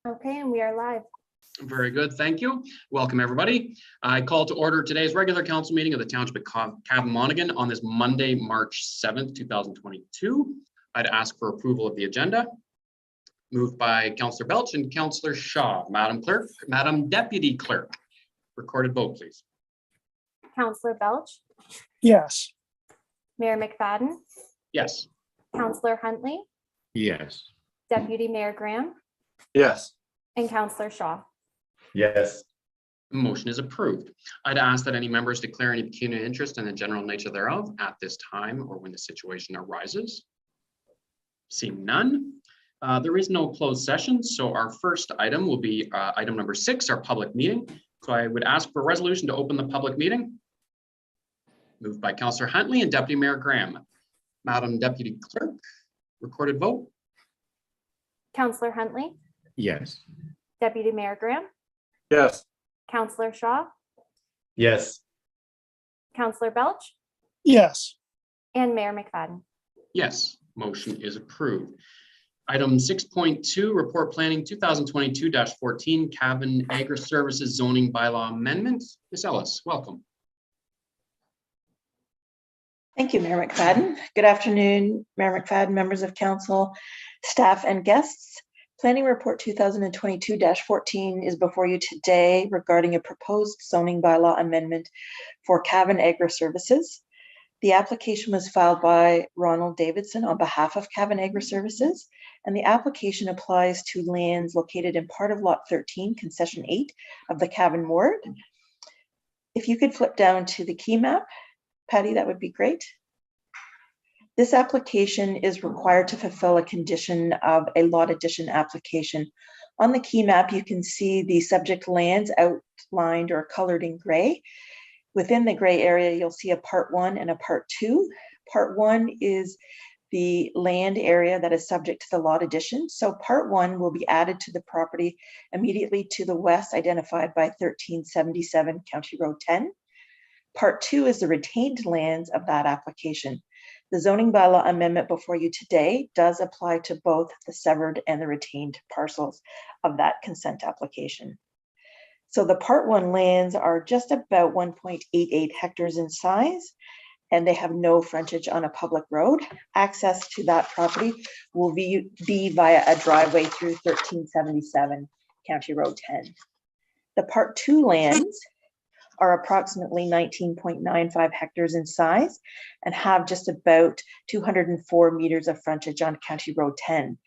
Okay, and we are live. Very good, thank you. Welcome, everybody. I call to order today's regular council meeting of the Township of Cavan Monaghan on this Monday, March 7th, 2022. I'd ask for approval of the agenda. Moved by Councillor Belch and Councillor Shaw. Madam Clerk, Madam Deputy Clerk, recorded vote, please. Councillor Belch, Yes. Mayor McFadden, Yes. Councillor Huntley, Yes. Deputy Mayor Graham, Yes. and Councillor Shaw. Yes. The motion is approved. I'd ask that any members declare any pecuniary interest in the general nature thereof at this time or when the situation arises. Seeing none, there is no closed session, so our first item will be item number 6, our public meeting. So I would ask for a resolution to open the public meeting. Moved by Councillor Huntley and Deputy Mayor Graham. Madam Deputy Clerk, recorded vote. Councillor Huntley, Yes. Deputy Mayor Graham, Yes. Councillor Shaw, Yes. Councillor Belch, Yes. and Mayor McFadden. Yes, motion is approved. Item 6.2, Report Planning 2022-14, Cavan Agri Services Zoning Bylaw Amendment. Ms. Ellis, welcome. Thank you, Mayor McFadden. Good afternoon, Mayor McFadden, members of council, staff, and guests. Planning Report 2022-14 is before you today regarding a proposed zoning bylaw amendment for Cavan Agri Services. The application was filed by Ronald Davidson on behalf of Cavan Agri Services, and the application applies to lands located in part of Lot 13, Concession 8 of the Cavan Ward. If you could flip down to the key map, Patty, that would be great. This application is required to fulfill a condition of a lot addition application. On the key map, you can see the subject lands outlined or colored in gray. Within the gray area, you'll see a Part 1 and a Part 2. Part 1 is the land area that is subject to the lot addition. So Part 1 will be added to the property immediately to the west, identified by 1377 County Road 10. Part 2 is the retained lands of that application. The zoning bylaw amendment before you today does apply to both the severed and the retained parcels of that consent application. So the Part 1 lands are just about 1.88 hectares in size, and they have no frontage on a public road. Access to that property will be via a driveway through 1377 County Road 10. The Part 2 lands are approximately 19.95 hectares in size and have just about 204 meters of frontage on County Road 10.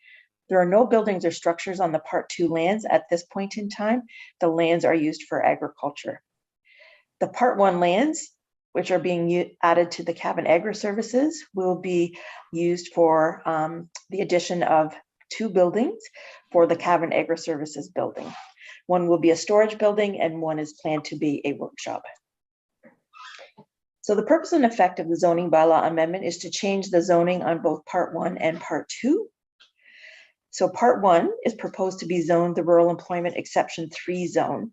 There are no buildings or structures on the Part 2 lands at this point in time. The lands are used for agriculture. The Part 1 lands, which are being added to the Cavan Agri Services, will be used for the addition of 2 buildings for the Cavan Agri Services building. One will be a storage building and one is planned to be a workshop. So the purpose and effect of the zoning bylaw amendment is to change the zoning on both Part 1 and Part 2. So Part 1 is proposed to be zoned the Rural Employment Exception 3 zone.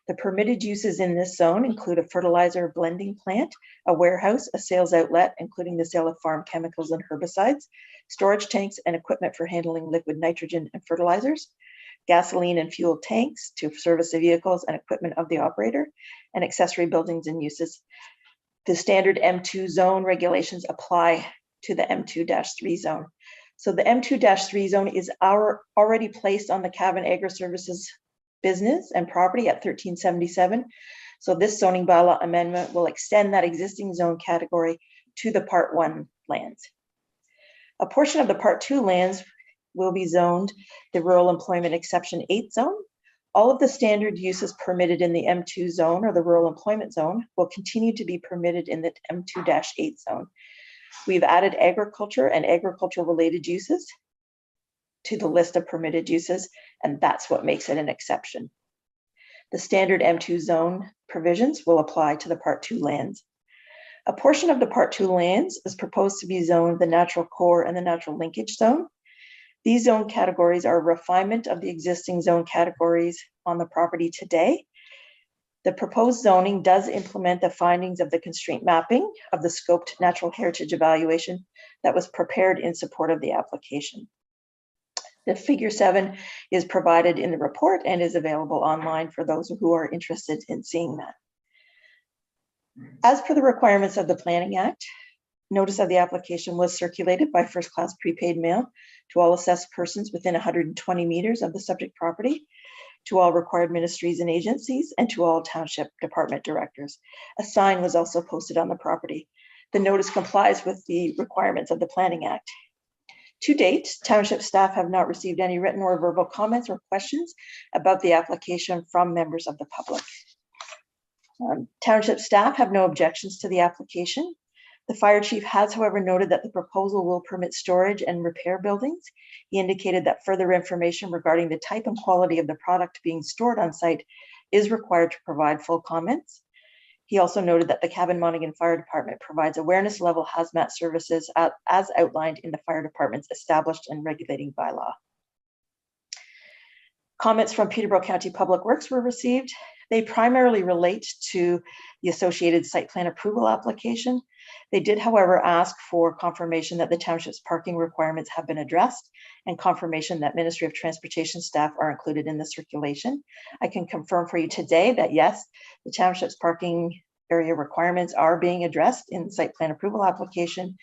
The permitted uses in this zone include a fertilizer blending plant, a warehouse, a sales outlet, including the sale of farm chemicals and herbicides, storage tanks and equipment for handling liquid nitrogen and fertilizers, gasoline and fuel tanks to service the vehicles and equipment of the operator, and accessory buildings and uses. The standard M2 zone regulations apply to the M2-3 zone. So the M2-3 zone is already placed on the Cavan Agri Services business and property at 1377. So this zoning bylaw amendment will extend that existing zone category to the Part 1 lands. A portion of the Part 2 lands will be zoned the Rural Employment Exception 8 zone. All of the standard uses permitted in the M2 zone or the Rural Employment Zone will continue to be permitted in the M2-8 zone. We've added agriculture and agriculture-related uses to the list of permitted uses, and that's what makes it an exception. The standard M2 zone provisions will apply to the Part 2 lands. A portion of the Part 2 lands is proposed to be zoned the Natural Core and the Natural Linkage Zone. These zone categories are a refinement of the existing zone categories on the property today. The proposed zoning does implement the findings of the constraint mapping of the scoped natural heritage evaluation that was prepared in support of the application. The figure 7 is provided in the report and is available online for those who are interested in seeing that. As per the requirements of the Planning Act, notice of the application was circulated by first-class prepaid mail to all assessed persons within 120 meters of the subject property, to all required ministries and agencies, and to all township department directors. A sign was also posted on the property. The notice complies with the requirements of the Planning Act. To date, township staff have not received any written or verbal comments or questions about the application from members of the public. Township staff have no objections to the application. The fire chief has, however, noted that the proposal will permit storage and repair buildings. He indicated that further information regarding the type and quality of the product being stored on site is required to provide full comments. He also noted that the Cavan-Monaghan Fire Department provides awareness level hazmat services as outlined in the fire department's established and regulating bylaw. Comments from Peterborough County Public Works were received. They primarily relate to the associated site plan approval application. They did, however, ask for confirmation that the township's parking requirements have been addressed and confirmation that Ministry of Transportation staff are included in the circulation. I can confirm for you today that yes, the township's parking area requirements are being addressed in the site plan approval application.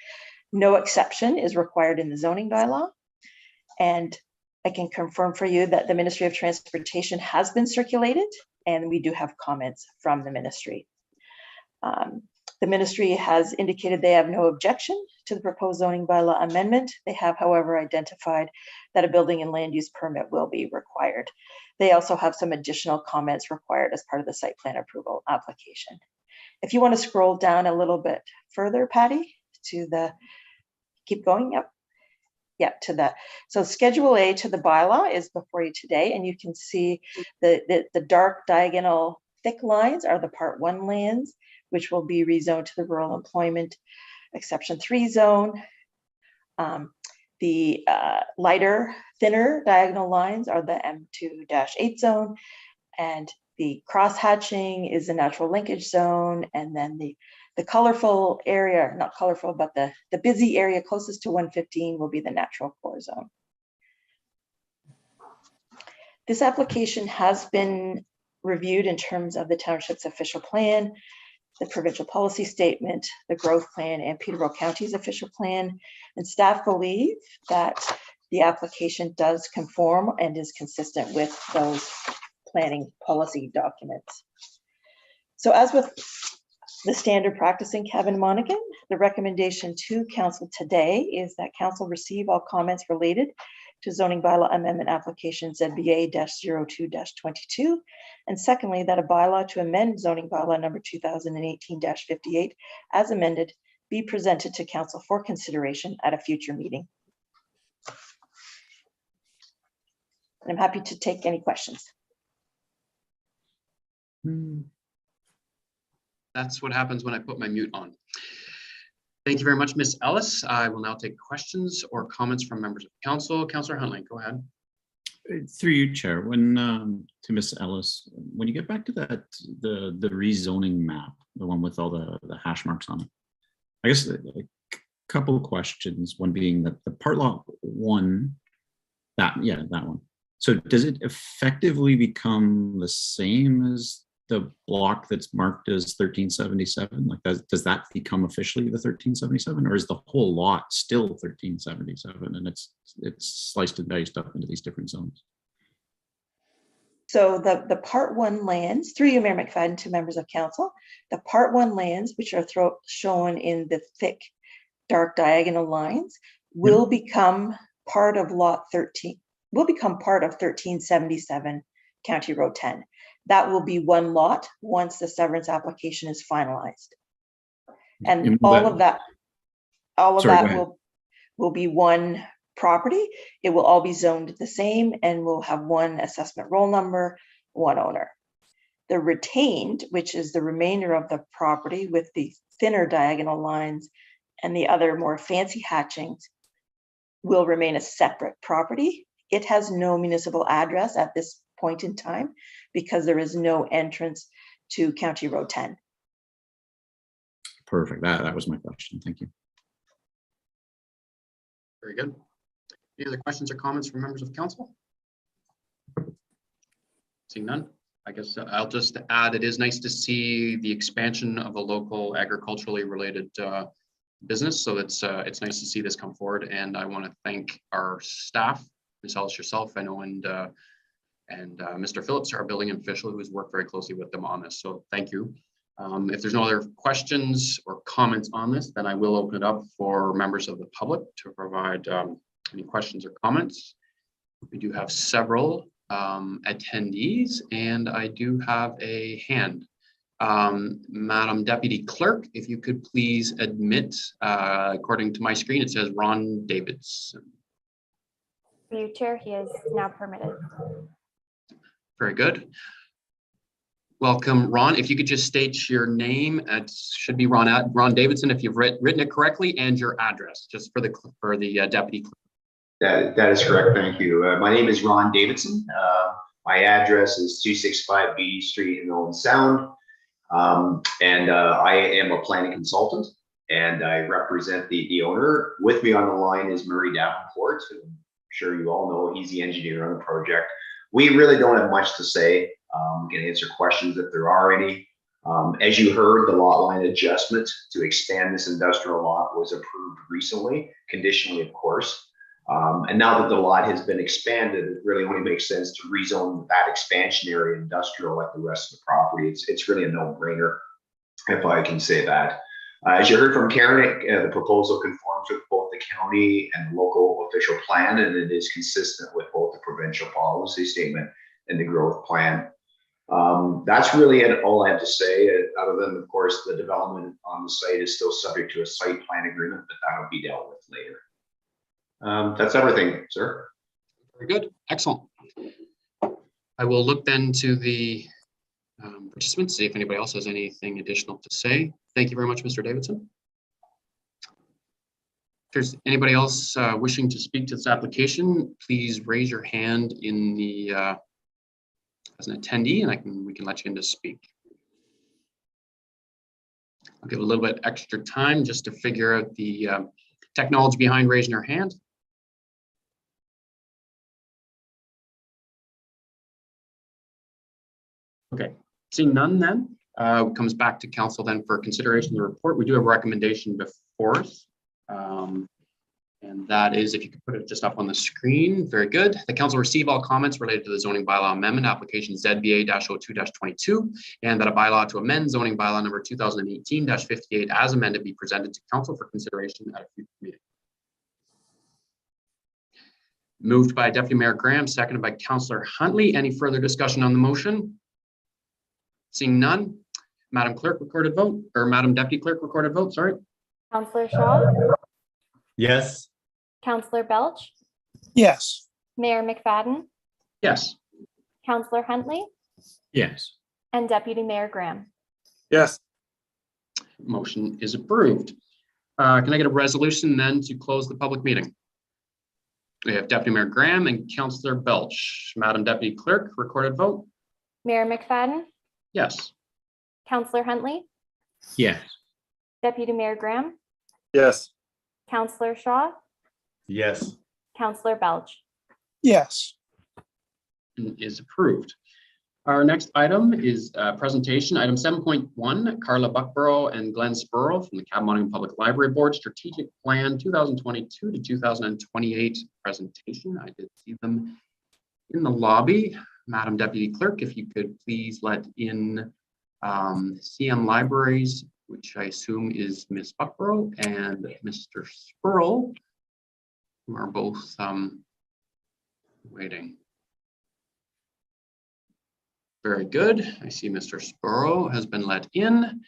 No exception is required in the zoning bylaw. And I can confirm for you that the Ministry of Transportation has been circulated, and we do have comments from the ministry. The ministry has indicated they have no objection to the proposed zoning bylaw amendment. They have, however, identified that a building and land use permit will be required. They also have some additional comments required as part of the site plan approval application. If you want to scroll down a little bit further, Patty, to the, keep going, yep. Yeah, to that. So Schedule A to the bylaw is before you today, and you can see the dark diagonal thick lines are the Part 1 lands, which will be rezoned to the Rural Employment Exception 3 zone. The lighter, thinner diagonal lines are the M2-8 zone, and the cross hatching is the natural linkage zone, and then the colorful area, not colorful, but the busy area closest to 115 will be the natural core zone. This application has been reviewed in terms of the township's official plan, the provincial policy statement, the growth plan, and Peterborough County's official plan. And staff believe that the application does conform and is consistent with those planning policy documents. So as with the standard practice in Cavan-Monaghan, the recommendation to council today is that council receive all comments related to zoning bylaw amendment application ZBA-02-22. And secondly, that a bylaw to amend zoning bylaw number 2018-58 as amended be presented to council for consideration at a future meeting. And I'm happy to take any questions. That's what happens when I put my mute on. Thank you very much, Ms. Ellis. I will now take questions or comments from members of council. Councillor Huntley, go ahead. Through you, Chair, when to Ms. Ellis, when you get back to that, the rezoning map, the one with all the hash marks on it, I guess a couple of questions. One being that the part lot 1, that one. So does it effectively become the same as the block that's marked as 1377? Like, does that become officially the 1377, or is the whole lot still 1377 and it's sliced and diced up into these different zones? So the Part 1 lands, through you, Mayor McFadden, to members of council, the Part 1 lands, which are shown in the thick, dark diagonal lines, will become part of lot 13, will become part of 1377 County Road 10. That will be one lot once the severance application is finalized. And all of that will be one property. It will all be zoned the same and will have one assessment roll number, one owner. The retained, which is the remainder of the property with the thinner diagonal lines and the other more fancy hatchings, will remain a separate property. It has no municipal address at this point in time because there is no entrance to County Road 10. Perfect. That was my question. Thank you. Very good. Any other questions or comments from members of council? Seeing none, I guess I'll just add, it is nice to see the expansion of a local agriculturally related business. So it's nice to see this come forward, and I want to thank our staff, Ms. Ellis, yourself, I know, and Mr. Phillips, our building official, who has worked very closely with them on this. So thank you. If there's no other questions or comments on this, then I will open it up for members of the public to provide any questions or comments. We do have several attendees, and I do have a hand. Madam Deputy Clerk, if you could please admit, according to my screen, it says Ron Davidson. Through you, Chair, he is now permitted. Very good. Welcome, Ron. If you could just state your name, it should be Ron Davidson, if you've written it correctly, and your address, just for the deputy clerk. That is correct. Thank you. My name is Ron Davidson. My address is 265 Beatty Street in Owen Sound. And I am a planning consultant, and I represent the owner. With me on the line is Murray Davenport, who I'm sure you all know. He's the engineer on the project. We really don't have much to say. We can answer questions if there are any. As you heard, the lot line adjustment to expand this industrial lot was approved recently, conditionally, of course. And now that the lot has been expanded, it really only makes sense to rezone that expansion area industrial like the rest of the property. It's really a no-brainer, if I can say that. As you heard from Karen, the proposal conforms with both the county and the local official plan, and it is consistent with both the provincial policy statement and the growth plan. That's really all I have to say, other than, of course, the development on the site is still subject to a site plan agreement, but that'll be dealt with later. That's everything, sir. Very good. Excellent. I will look then to the participants, see if anybody else has anything additional to say. Thank you very much, Mr. Davidson. If there's anybody else wishing to speak to this application, please raise your hand in the as an attendee, and we can let you in to speak. I'll give a little bit extra time just to figure out the technology behind raising your hand. Okay, seeing none then, comes back to council then for consideration of the report. We do have a recommendation before us. And that is, if you could put it just up on the screen, very good. The council receive all comments related to the zoning bylaw amendment application ZBA-02-22, and that a bylaw to amend zoning bylaw number 2018-58 as amended be presented to council for consideration at a future meeting. Moved by Deputy Mayor Graham, seconded by Councillor Huntley. Any further discussion on the motion? Seeing none, Madam Clerk, recorded vote, or Madam Deputy Clerk, recorded vote, sorry. Councillor Shaw, Yes. Councillor Belch, Yes. Mayor McFadden, Yes. Councillor Huntley, Yes. and Deputy Mayor Graham. Yes. Motion is approved. Can I get a resolution then to close the public meeting? We have Deputy Mayor Graham and Councillor Belch. Madam Deputy Clerk, recorded vote? Mayor McFadden, Yes. Councillor Huntley, Yes. Deputy Mayor Graham, Yes. Councillor Shaw, Yes. Councillor Belch. Yes. Is approved. Our next item is presentation, item 7.1, Carla Buckborough and Glenn Spurrell from the Cabot Public Library Board Strategic Plan 2022 to 2028 presentation. I did see them in the lobby. Madam Deputy Clerk, if you could please let in CM Libraries, which I assume is Ms. Buckborough and Mr. Spurrell, who are both waiting. Very good. I see Mr. Spurrell has been let in,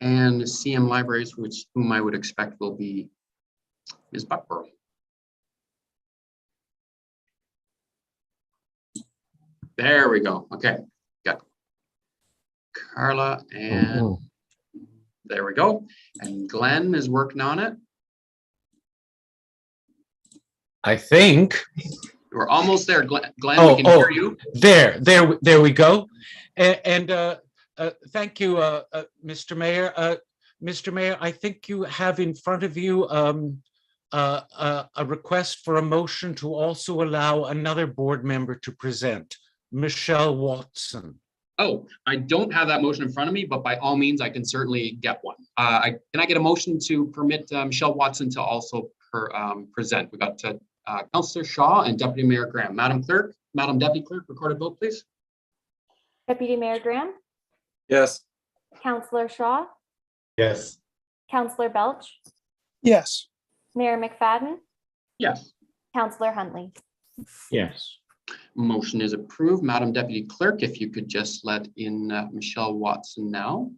and CM Libraries, whom I would expect will be Ms. Buckborough. There we go. Okay, got Carla, and there we go. And Glenn is working on it. I think. We're almost there, Glenn. We can hear you. There we go. And thank you, Mr. Mayor. Mr. Mayor, I think you have in front of you a request for a motion to also allow another board member to present, Michelle Watson. Oh, I don't have that motion in front of me, but by all means, I can certainly get one. Can I get a motion to permit Michelle Watson to also present? We've got Councillor Shaw and Deputy Mayor Graham. Madam Clerk, Madam Deputy Clerk, recorded vote, please. Deputy Mayor Graham, Yes. Councillor Shaw, Yes. Councillor Belch, yes, Mayor McFadden, Yes. Councillor Huntley. Yes. Motion is approved. Madam Deputy Clerk, if you could just let in Michelle Watson now.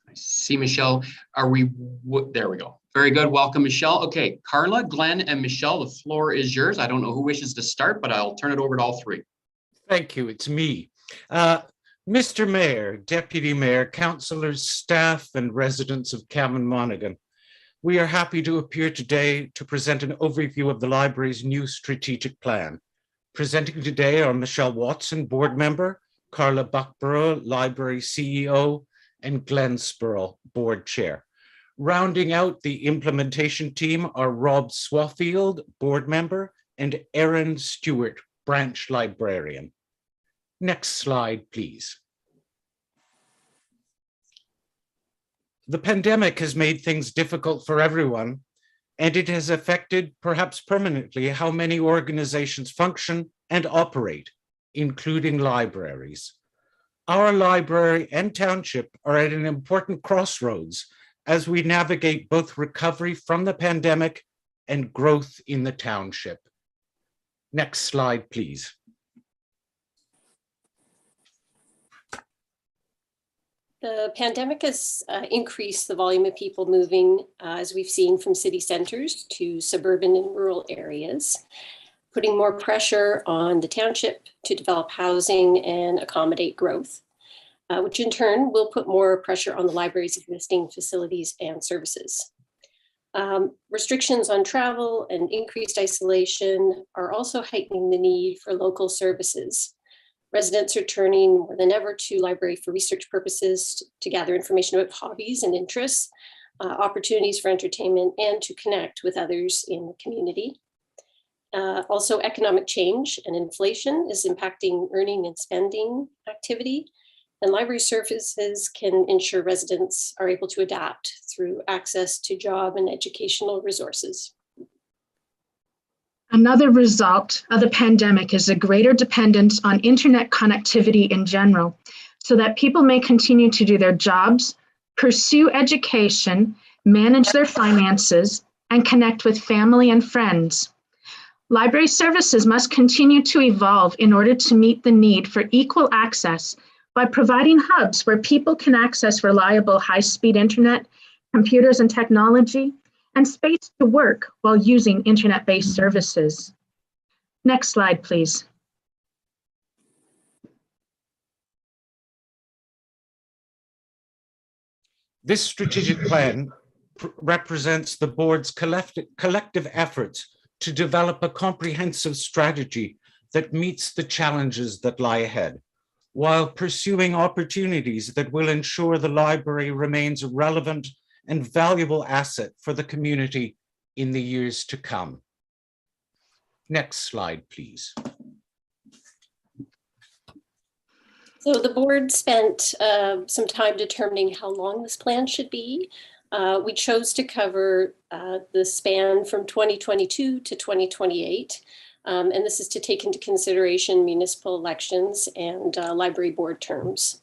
I see Michelle. There we go. Very good. Welcome, Michelle. Okay, Carla, Glenn, and Michelle, the floor is yours. I don't know who wishes to start, but I'll turn it over to all three. Thank you. It's me. Mr. Mayor, Deputy Mayor, councillors, staff, and residents of Cavan Monaghan, we are happy to appear today to present an overview of the library's new strategic plan. Presenting today are Michelle Watson, board member, Carla Buckborough, library CEO, and Glenn Spurrell, board chair. Rounding out the implementation team are Rob Swaffield, board member, and Erin Stewart, branch librarian. Next slide, please. The pandemic has made things difficult for everyone, and it has affected, perhaps permanently, how many organizations function and operate, including libraries. Our library and township are at an important crossroads as we navigate both recovery from the pandemic and growth in the township. Next slide, please. The pandemic has increased the volume of people moving, as we've seen, from city centers to suburban and rural areas, putting more pressure on the township to develop housing and accommodate growth, which in turn will put more pressure on the library's existing facilities and services. Restrictions on travel and increased isolation are also heightening the need for local services. Residents are turning more than ever to library for research purposes, to gather information about hobbies and interests, opportunities for entertainment, and to connect with others in the community. Also, economic change and inflation is impacting earning and spending activity, and library services can ensure residents are able to adapt through access to job and educational resources. Another result of the pandemic is a greater dependence on internet connectivity in general, so that people may continue to do their jobs, pursue education, manage their finances, and connect with family and friends. Library services must continue to evolve in order to meet the need for equal access by providing hubs where people can access reliable high-speed internet, computers and technology, and space to work while using internet-based services. Next slide, please. This strategic plan represents the board's collective efforts to develop a comprehensive strategy that meets the challenges that lie ahead, while pursuing opportunities that will ensure the library remains a relevant and valuable asset for the community in the years to come. Next slide, please. So the board spent some time determining how long this plan should be. We chose to cover the span from 2022 to 2028. And this is to take into consideration municipal elections and library board terms.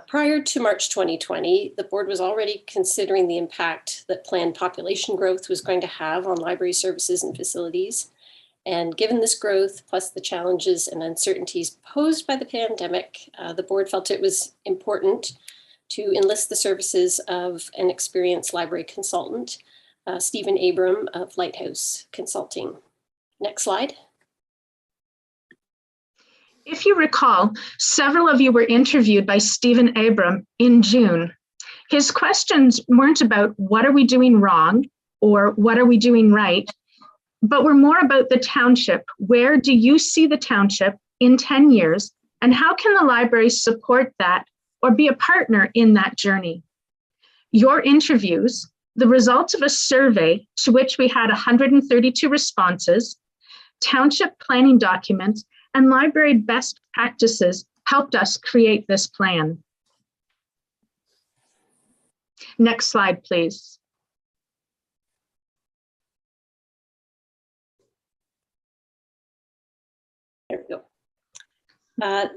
Prior to March 2020, the board was already considering the impact that planned population growth was going to have on library services and facilities. And given this growth, plus the challenges and uncertainties posed by the pandemic, the board felt it was important to enlist the services of an experienced library consultant, Stephen Abram of Lighthouse Consulting. Next slide. If you recall, several of you were interviewed by Stephen Abram in June. His questions weren't about what are we doing wrong or what are we doing right, but were more about the township. Where do you see the township in 10 years, and how can the library support that or be a partner in that journey? Your interviews, the results of a survey to which we had 132 responses, township planning documents, and library best practices helped us create this plan. Next slide, please. There we go.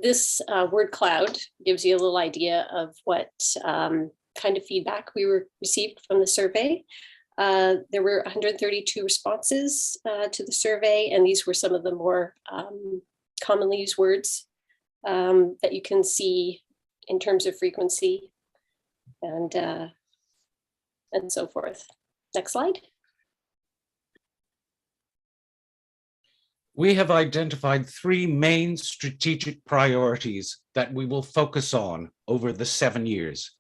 This word cloud gives you a little idea of what kind of feedback we received from the survey. There were 132 responses to the survey, and these were some of the more commonly used words that you can see in terms of frequency and so forth. Next slide. We have identified 3 main strategic priorities that we will focus on over the 7 years: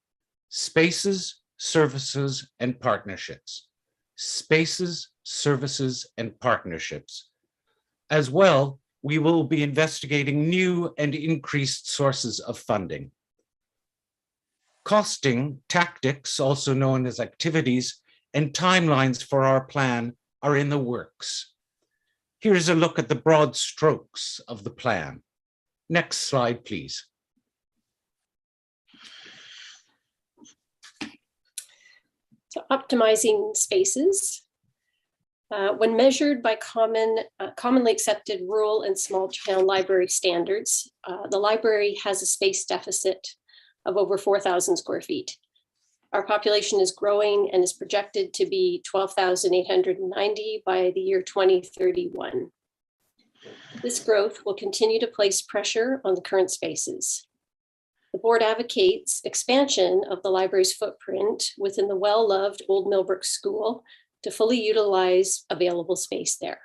spaces, services, and partnerships. Spaces, services, and partnerships. As well, we will be investigating new and increased sources of funding. Costing, tactics, also known as activities, and timelines for our plan are in the works. Here's a look at the broad strokes of the plan. Next slide, please. So optimizing spaces. When measured by commonly accepted rural and small town library standards, the library has a space deficit of over 4,000 square feet. Our population is growing and is projected to be 12,890 by the year 2031. This growth will continue to place pressure on the current spaces. The board advocates expansion of the library's footprint within the well-loved Old Millbrook School to fully utilize available space there.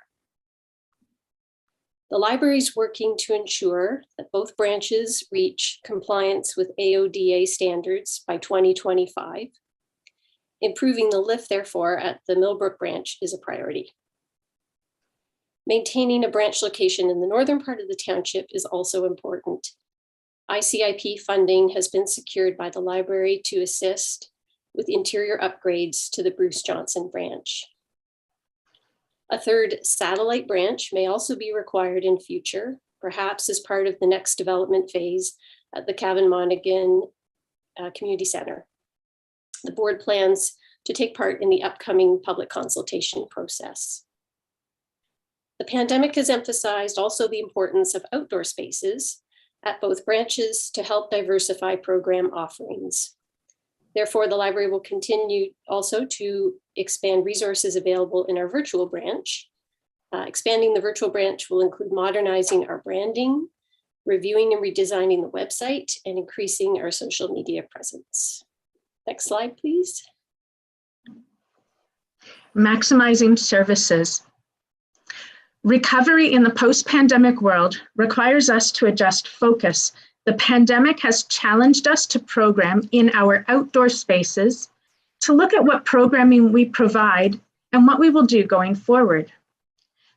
The library is working to ensure that both branches reach compliance with AODA standards by 2025. Improving the lift, therefore, at the Millbrook branch is a priority. Maintaining a branch location in the northern part of the township is also important. ICIP funding has been secured by the library to assist with interior upgrades to the Bruce Johnson branch. A third satellite branch may also be required in future, perhaps as part of the next development phase at the Cavan Monaghan Community Center. The board plans to take part in the upcoming public consultation process. The pandemic has emphasized also the importance of outdoor spaces at both branches to help diversify program offerings. Therefore, the library will continue also to expand resources available in our virtual branch. Expanding the virtual branch will include modernizing our branding, reviewing and redesigning the website, and increasing our social media presence. Next slide, please. Maximizing services. Recovery in the post-pandemic world requires us to adjust focus. The pandemic has challenged us to program in our outdoor spaces, to look at what programming we provide and what we will do going forward.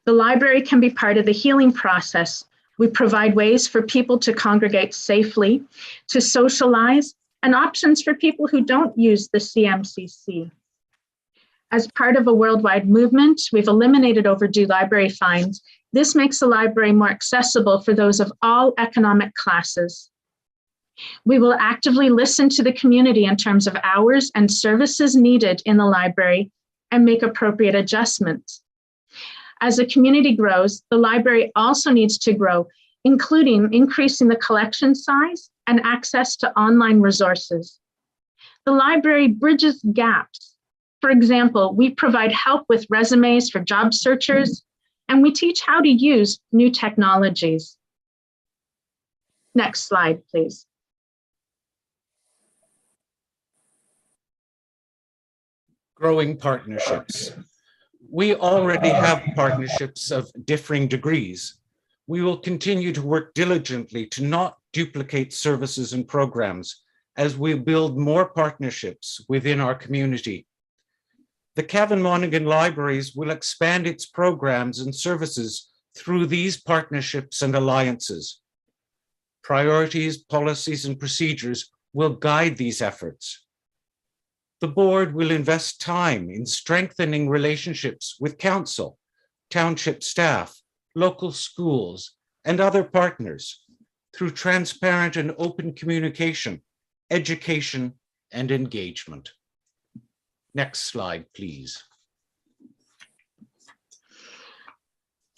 The library can be part of the healing process. We provide ways for people to congregate safely, to socialize, and options for people who don't use the CMCC. As part of a worldwide movement, we've eliminated overdue library fines. This makes the library more accessible for those of all economic classes. We will actively listen to the community in terms of hours and services needed in the library and make appropriate adjustments. As the community grows, the library also needs to grow, including increasing the collection size and access to online resources. The library bridges gaps. For example, we provide help with resumes for job searchers, and we teach how to use new technologies. Next slide, please. Growing partnerships. We already have partnerships of differing degrees. We will continue to work diligently to not duplicate services and programs as we build more partnerships within our community. The Cavan Monaghan Libraries will expand its programs and services through these partnerships and alliances. Priorities, policies, and procedures will guide these efforts. The board will invest time in strengthening relationships with council, township staff, local schools, and other partners through transparent and open communication, education, and engagement. Next slide, please.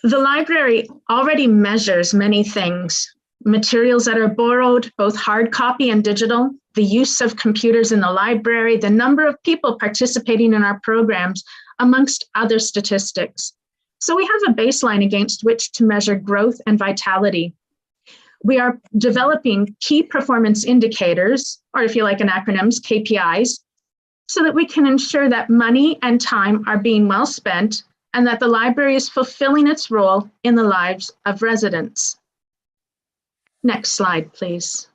The library already measures many things: materials that are borrowed, both hard copy and digital, the use of computers in the library, the number of people participating in our programs, amongst other statistics. So we have a baseline against which to measure growth and vitality. We are developing key performance indicators, or if you like an acronyms, KPIs, so that we can ensure that money and time are being well spent and that the library is fulfilling its role in the lives of residents. Next slide, please.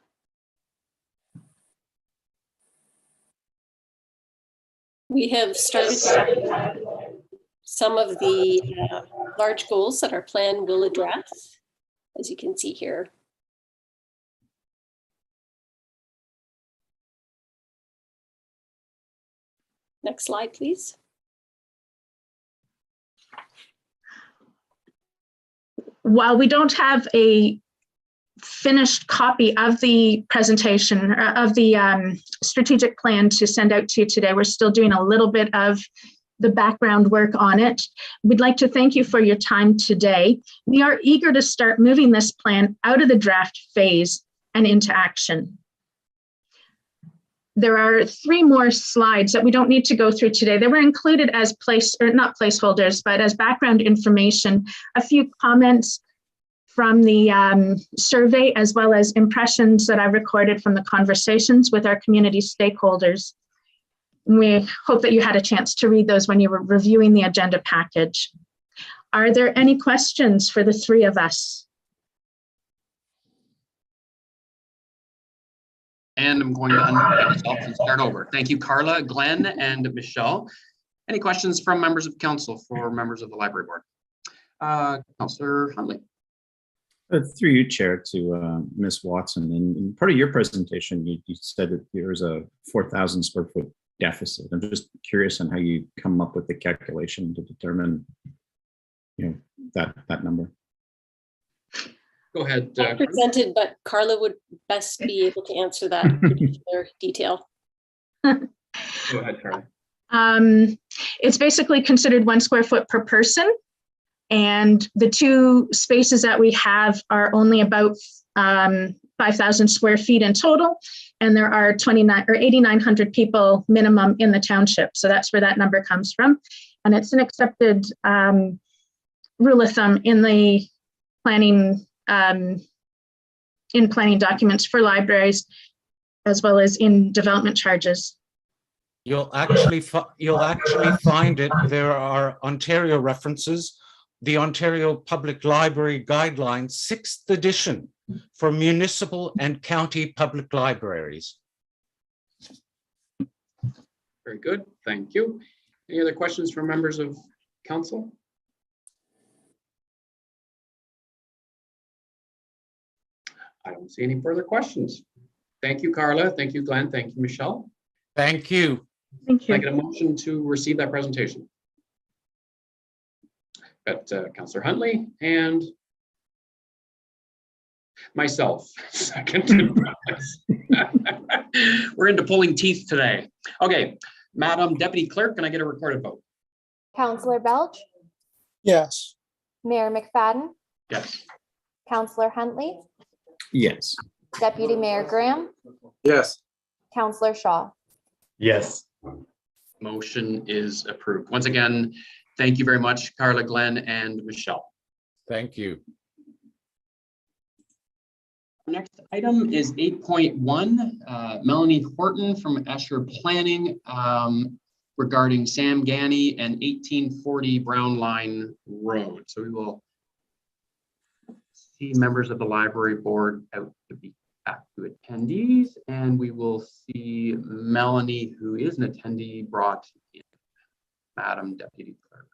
We have started some of the large goals that our plan will address, as you can see here. Next slide, please. While we don't have a finished copy of the presentation of the strategic plan to send out to you today, we're still doing a little bit of the background work on it. We'd like to thank you for your time today. We are eager to start moving this plan out of the draft phase and into action. There are 3 more slides that we don't need to go through today. They were included as not placeholders, but as background information. A few comments from the survey, as well as impressions that I recorded from the conversations with our community stakeholders. We hope that you had a chance to read those when you were reviewing the agenda package. Are there any questions for the 3 of us? And I'm going to unmute myself and start over. Thank you, Carla, Glenn, and Michelle. Any questions from members of council for members of the library board? Councillor Huntley. Through you, Chair, to Ms. Watson. In part of your presentation, you said that there's a 4,000 square foot deficit. I'm just curious on how you come up with the calculation to determine, that number. Go ahead. Presented, but Carla would best be able to answer that particular detail. Go ahead, Carla. It's basically considered 1 square foot per person. And the 2 spaces that we have are only about 5,000 square feet in total. And there are 8,900 people minimum in the township. So that's where that number comes from. And it's an accepted rule of thumb in the planning documents for libraries, as well as in development charges. You'll actually find it. There are Ontario references. The Ontario Public Library Guidelines, 6th edition for municipal and county public libraries. Very good, thank you. Any other questions from members of council? I don't see any further questions. Thank you, Carla. Thank you, Glenn. Thank you, Michelle. Thank you. Thank Can I you. get a motion to receive that presentation? Got Councillor Huntley and myself. Second. We're into pulling teeth today. Okay, Madam Deputy Clerk, can I get a recorded vote? Councillor Belch, Yes. Mayor McFadden, Yes. Councillor Huntley, Yes. Deputy Mayor Graham, Yes. Councillor Shaw. Yes. Motion is approved. Once again, thank you very much, Carla, Glenn, and Michelle. Thank you. Next item is 8.1, Melanie Horton from Escher Planning regarding Sam Ganney and 1840 Brown Line Road. So we will see members of the library board out to be back to attendees, and we will see Melanie, who is an attendee, brought in. Madam Deputy Clerk.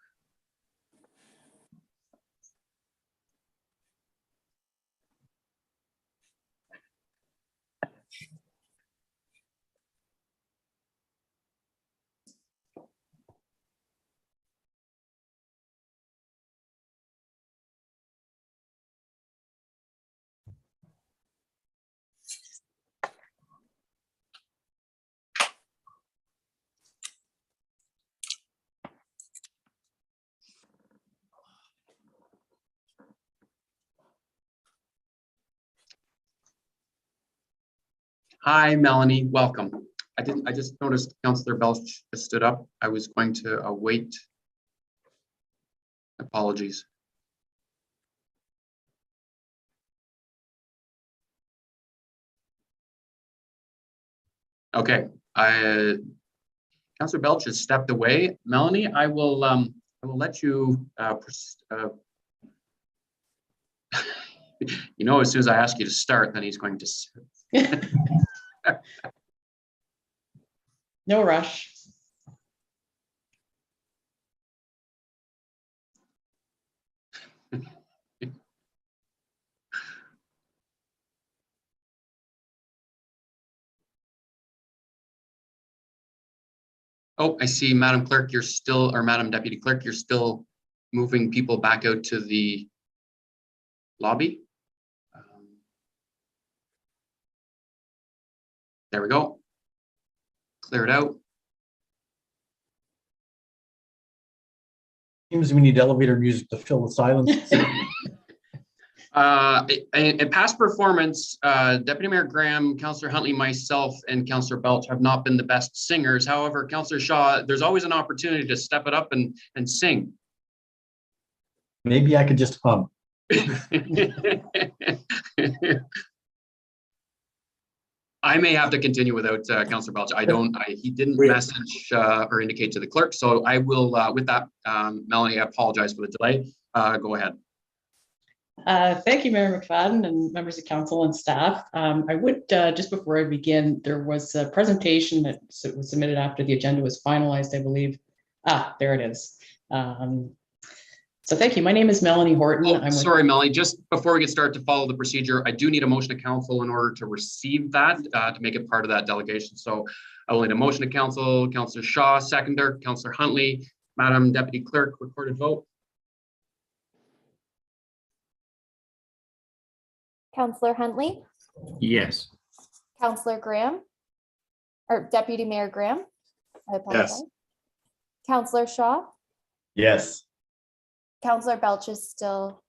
Hi, Melanie, welcome. I just noticed Councillor Belch stood up. I was going to wait. Apologies. Okay, Councillor Belch has stepped away. Melanie, I will let you you know, as soon as I ask you to start, then he's going to No rush. Oh, I see, Madam Clerk, you're still, or Madam Deputy Clerk, you're still moving people back out to the lobby. There we go. Clear it out. Seems we need elevator music to fill the silence. In past performance, Deputy Mayor Graham, Councillor Huntley, myself, and Councillor Belch have not been the best singers. However, Councillor Shaw, there's always an opportunity to step it up and sing. Maybe I could just hum. I may have to continue without Councillor Belch. He didn't message or indicate to the clerk, so I will, with that, Melanie, I apologize for the delay. Go ahead. Thank you, Mayor McFadden and members of council and staff. I would, just before I begin, there was a presentation that was submitted after the agenda was finalized, I believe. There it is. So thank you. My name is Melanie Horton. Oh, sorry, Melanie, just before we get started to follow the procedure, I do need a motion to council in order to receive that, to make it part of that delegation. So I will need a motion to council, Councillor Shaw, seconder, Councillor Huntley, Madam Deputy Clerk, recorded vote. Councillor Huntley, Yes. Councillor Graham, or Deputy Mayor Graham. I apologize. Yes. Councillor Shaw, Yes. Councillor Belch is still,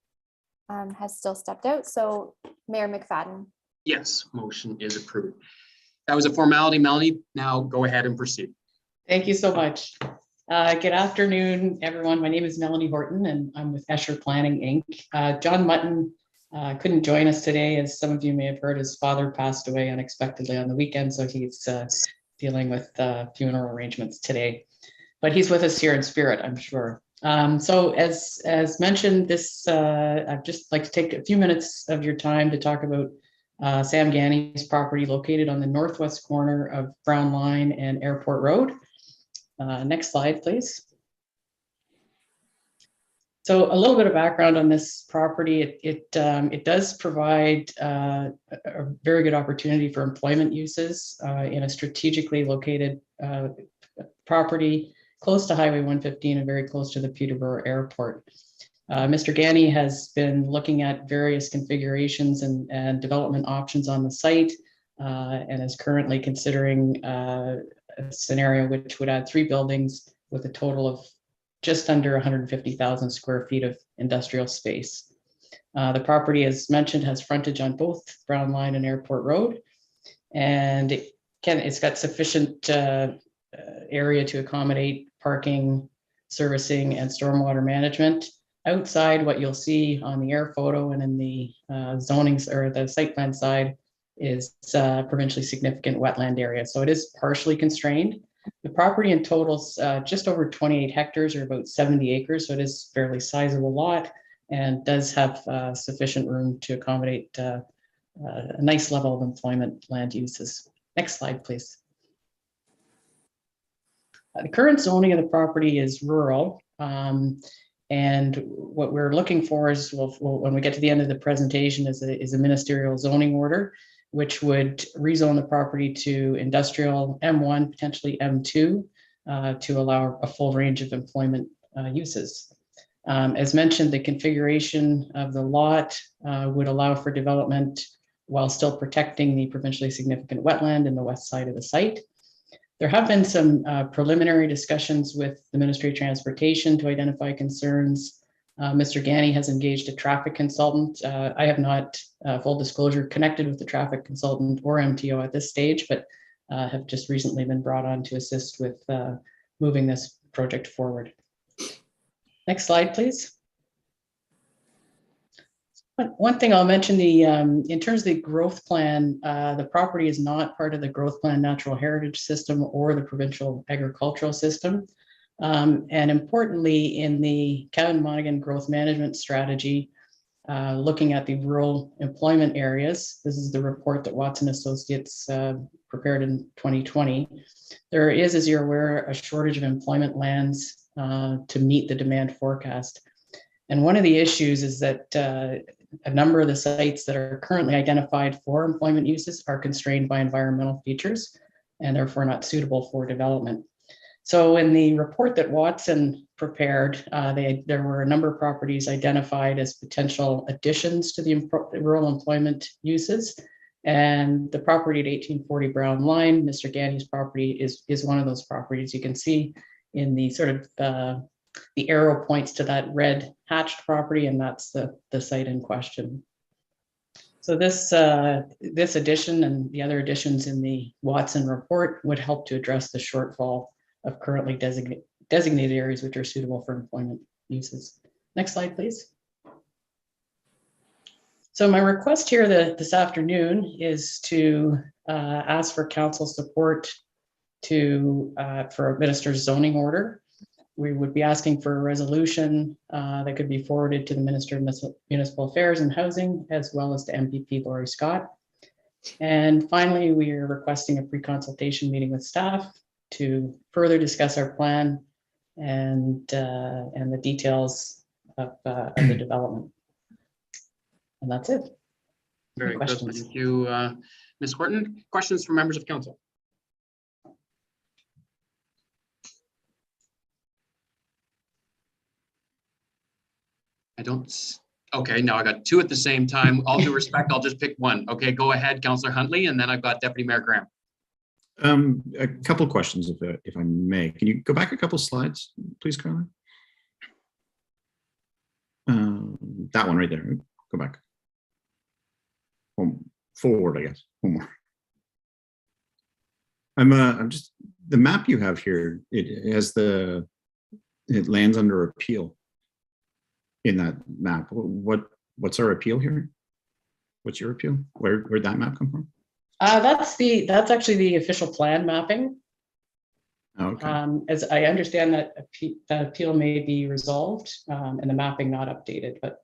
has still stepped out. So Mayor McFadden. Yes, motion is approved. That was a formality, Melanie. Now go ahead and proceed. Thank you so much. Good afternoon, everyone. My name is Melanie Horton and I'm with Escher Planning, Inc. John Mutton couldn't join us today. As some of you may have heard, his father passed away unexpectedly on the weekend, so he's dealing with funeral arrangements today. But he's with us here in spirit, I'm sure. So as mentioned, I'd just like to take a few minutes of your time to talk about Sam Ganny's property located on the northwest corner of Brown Line and Airport Road. Next slide, please. So a little bit of background on this property. It does provide a very good opportunity for employment uses in a strategically located property close to Highway 115 and very close to the Peterborough Airport. Mr. Ganny has been looking at various configurations and development options on the site and is currently considering a scenario which would add 3 buildings with a total of just under 150,000 square feet of industrial space. The property, as mentioned, has frontage on both Brown Line and Airport Road, and it's got sufficient area to accommodate parking, servicing, and stormwater management. Outside, what you'll see on the air photo and in the zonings or the site plan side is provincially significant wetland area. So it is partially constrained. The property in total is just over 28 hectares or about 70 acres. So it is a fairly sizable lot. and does have sufficient room to accommodate a nice level of employment land uses. Next slide, please. The current zoning of the property is rural. And what we're looking for is, when we get to the end of the presentation, is a ministerial zoning order, which would rezone the property to industrial M1, potentially M2, to allow a full range of employment uses. As mentioned, the configuration of the lot would allow for development while still protecting the provincially significant wetland in the west side of the site. There have been some preliminary discussions with the Ministry of Transportation to identify concerns. Mr. Ganny has engaged a traffic consultant. I have not, full disclosure, connected with the traffic consultant or MTO at this stage, but have just recently been brought on to assist with moving this project forward. Next slide, please. One thing I'll mention, in terms of the growth plan, the property is not part of the growth plan natural heritage system or the provincial agricultural system. And importantly, in the Cavan Monaghan growth management strategy, looking at the rural employment areas, this is the report that Watson Associates prepared in 2020. There is, as you're aware, a shortage of employment lands to meet the demand forecast. And one of the issues is that a number of the sites that are currently identified for employment uses are constrained by environmental features and therefore not suitable for development. So in the report that Watson prepared, there were a number of properties identified as potential additions to the rural employment uses. And the property at 1840 Brown Line, Mr. Ganny's property, is one of those properties. You can see in the sort of the arrow points to that red hatched property, and that's the site in question. So this addition and the other additions in the Watson report would help to address the shortfall of currently designated areas which are suitable for employment uses. Next slide, please. So my request here this afternoon is to ask for council support for a minister's zoning order. We would be asking for a resolution that could be forwarded to the Minister of Municipal Affairs and Housing, as well as to MPP Laurie Scott. And finally, we are requesting a pre-consultation meeting with staff to further discuss our plan and the details of the development. And that's it. Very good. Thank you, Ms. Horton. Questions from members of council? I don't. Okay, now I got two at the same time. All due respect, I'll just pick one. Okay, go ahead, Councillor Huntley, and then I've got Deputy Mayor Graham. A couple of questions, if I may. Can you go back a couple slides, please, Carla? That one right there. Go back. Forward, I guess. One more. I'm just, the map you have here, it has it lands under appeal in that map. What's our appeal here? What's your appeal? Where'd that map come from? That's actually the official plan mapping. Okay. As I understand that appeal may be resolved and the mapping not updated, but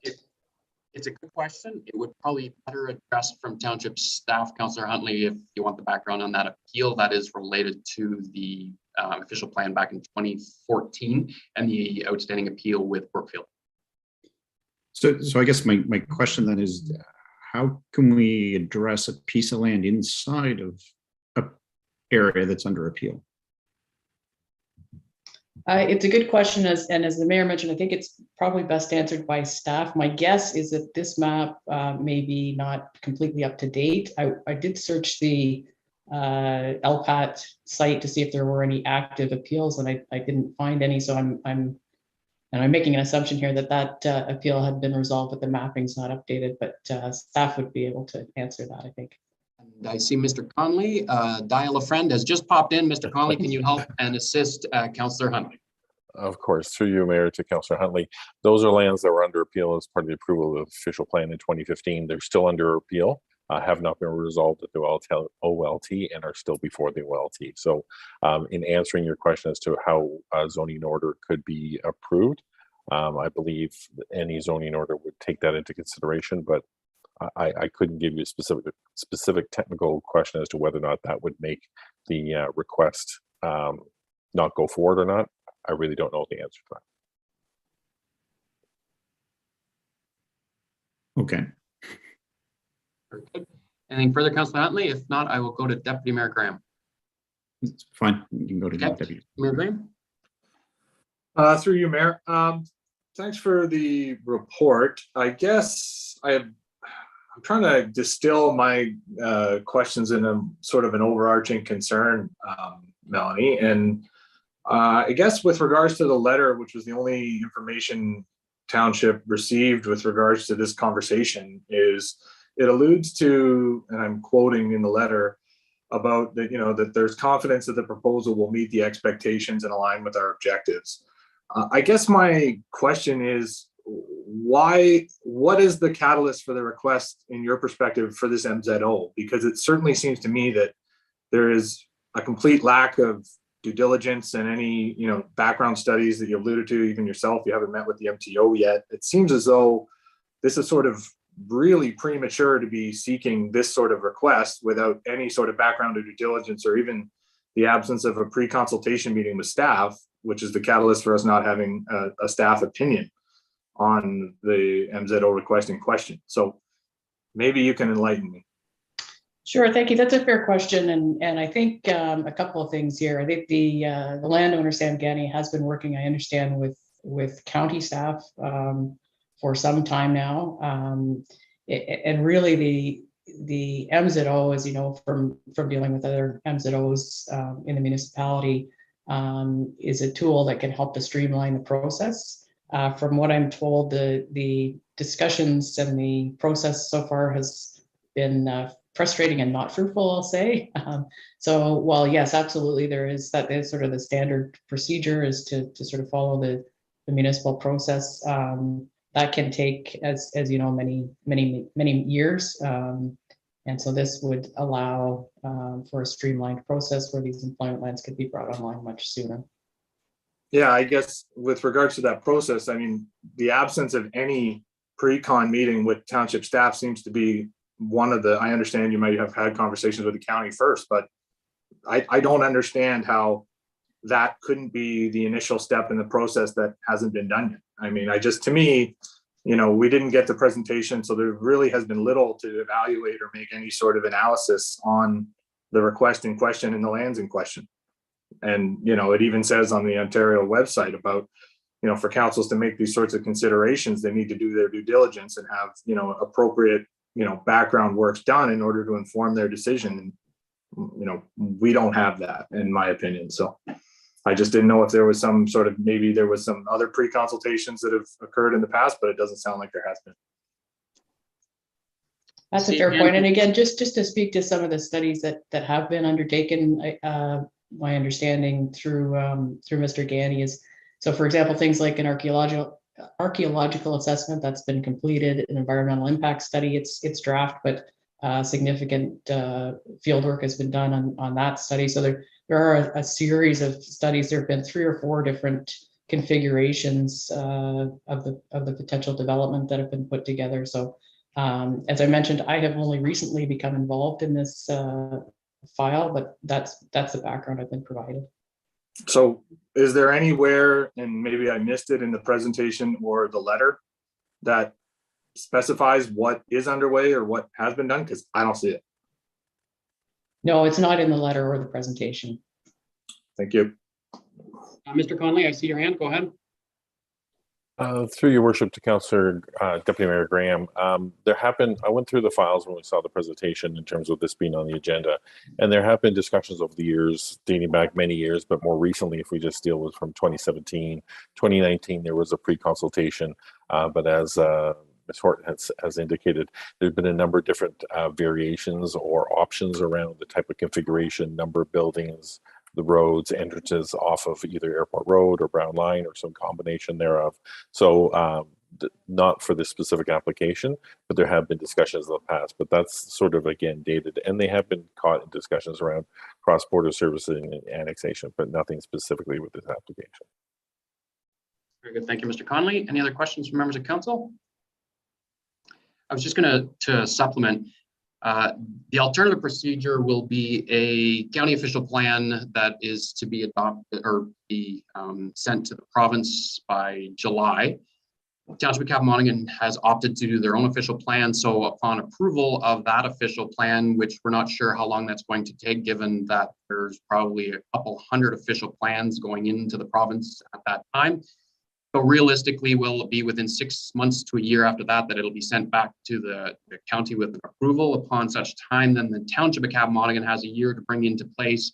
it's a good question. It would probably be better addressed from township staff, Councillor Huntley, if you want the background on that appeal that is related to the official plan back in 2014 and the outstanding appeal with Brookfield. So I guess my question then is, how can we address a piece of land inside of an area that's under appeal? It's a good question, as the mayor mentioned, I think it's probably best answered by staff. My guess is that this map may be not completely up to date. I did search the LPAT site to see if there were any active appeals, and I didn't find any. So I'm making an assumption here that appeal had been resolved, but the mapping's not updated. But staff would be able to answer that, I think. And I see Mr. Conley, Dial a friend has just popped in. Mr. Conley, can you help and assist Councillor Huntley? Of course, through you, Mayor, to Councillor Huntley. Those are lands that were under appeal as part of the approval of the official plan in 2015. They're still under appeal, have not been resolved at the OLT, and are still before the OLT. So in answering your question as to how a zoning order could be approved, I believe any zoning order would take that into consideration, but I couldn't give you a specific technical question as to whether or not that would make the request not go forward or not. I really don't know the answer to that. Okay. Very good. Anything further, Councillor Huntley? If not, I will go to Deputy Mayor Graham. It's fine. You can go to Okay. Deputy. Mayor Graham? Through you, Mayor. Thanks for the report. I guess I'm trying to distill my questions in a sort of an overarching concern, Melanie. And I guess with regards to the letter, which was the only information Township received with regards to this conversation, is it alludes to, and I'm quoting in the letter, about that, that there's confidence that the proposal will meet the expectations and align with our objectives. I guess my question is, what is the catalyst for the request in your perspective for this MZO? Because it certainly seems to me that there is a complete lack of due diligence and any, background studies that you alluded to, even yourself, you haven't met with the MTO yet. It seems as though this is sort of really premature to be seeking this sort of request without any sort of background or due diligence, or even the absence of a pre-consultation meeting with staff, which is the catalyst for us not having a staff opinion on the MZO request in question. So maybe you can enlighten me. Sure, thank you. That's a fair question, and I think a couple of things here. I think the landowner Sam Gani has been working, I understand, with county staff for some time now, and really the MZO, as you know from dealing with other MZOs in the municipality, is a tool that can help to streamline the process. From what I'm told, the discussions and the process so far has been frustrating and not fruitful, I'll say. So while yes, absolutely, there is that is sort of the standard procedure is to sort of follow the municipal process. That can take, as you know, many years. And so this would allow for a streamlined process where these employment lands could be brought online much sooner. Yeah, I guess with regards to that process, I mean, the absence of any pre-con meeting with township staff seems to be one of the, I understand you might have had conversations with the county first, but I don't understand how that couldn't be the initial step in the process that hasn't been done yet. I mean, to me, we didn't get the presentation, so there really has been little to evaluate or make any sort of analysis on the request in question and the lands in question. And, it even says on the Ontario website about, for councils to make these sorts of considerations, they need to do their due diligence and have, appropriate, background works done in order to inform their decision. And, we don't have that, in my opinion. So I just didn't know if there was some sort of, maybe there was some other pre-consultations that have occurred in the past, but it doesn't sound like there has been. That's a fair point. And again, just to speak to some of the studies that have been undertaken, my understanding through Mr. Gani is, so for example, things like an archaeological assessment that's been completed, an environmental impact study, it's draft, but significant field work has been done on that study. So there are a series of studies. There have been 3 or 4 different configurations of the potential development that have been put together. So as I mentioned, I have only recently become involved in this file, but that's the background I've been provided. So is there anywhere, and maybe I missed it in the presentation or the letter, that specifies what is underway or what has been done? Because I don't see it. No, it's not in the letter or the presentation. Thank you. Mr. Conley, I see your hand. Go ahead. Through your worship to Councillor Deputy Mayor Graham, I went through the files when we saw the presentation in terms of this being on the agenda, and there have been discussions over the years, dating back many years, but more recently, if we just deal with from 2017, 2019, there was a pre-consultation, but as Ms. Horton has indicated, there's been a number of different variations or options around the type of configuration, number of buildings, the roads, entrances off of either Airport Road or Brown Line or some combination thereof. So not for this specific application, but there have been discussions in the past, but that's sort of, again, dated, and they have been caught in discussions around cross-border servicing and annexation, but nothing specifically with this application. Very good. Thank you, Mr. Conley. Any other questions from members of council? I was just going to supplement. The alternative procedure will be a county official plan that is to be adopted or be sent to the province by July. Township of Cavan has opted to do their own official plan. So upon approval of that official plan, which we're not sure how long that's going to take, given that there's probably a couple hundred official plans going into the province at that time. So realistically, will be within 6 months to a year after that, that it'll be sent back to the county with approval. Upon such time, then the Township of Cavan has a year to bring into place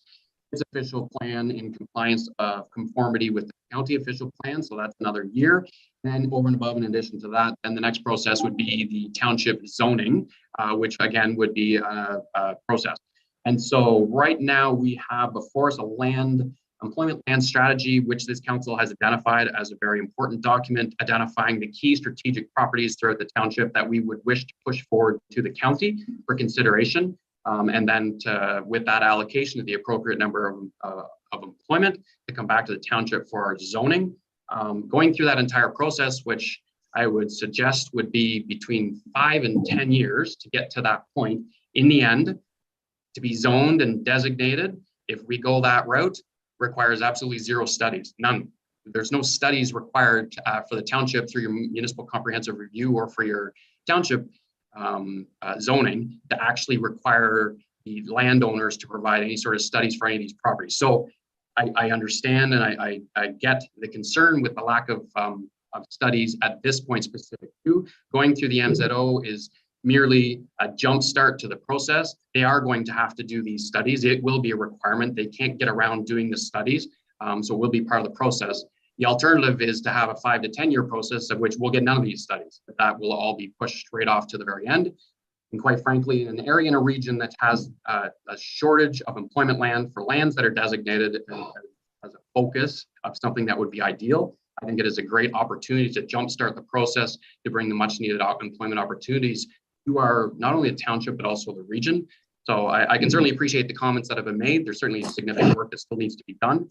its official plan in compliance of conformity with the county official plan. So that's another year. And over and above, in addition to that, then the next process would be the township zoning, which again would be a process. And so right now we have before us a employment land strategy, which this council has identified as a very important document, identifying the key strategic properties throughout the township that we would wish to push forward to the county for consideration. And then with that allocation of the appropriate number of employment to come back to the township for our zoning. Going through that entire process, which I would suggest would be between 5 and 10 years to get to that point. In the end, to be zoned and designated, if we go that route, requires absolutely zero studies, none. There's no studies required for the township through your municipal comprehensive review or for your township zoning to actually require the landowners to provide any sort of studies for any of these properties. So I understand and I get the concern with the lack of studies at this point specific to. Going through the MZO is merely a jump start to the process. They are going to have to do these studies. It will be a requirement. They can't get around doing the studies. So it will be part of the process. The alternative is to have a 5 to 10 year process of which we'll get none of these studies, but that will all be pushed right off to the very end. And quite frankly, in an area in a region that has a shortage of employment land for lands that are designated as a focus of something that would be ideal, I think it is a great opportunity to jumpstart the process to bring the much needed employment opportunities to our, not only the township, but also the region. So I can certainly appreciate the comments that have been made. There's certainly significant work that still needs to be done.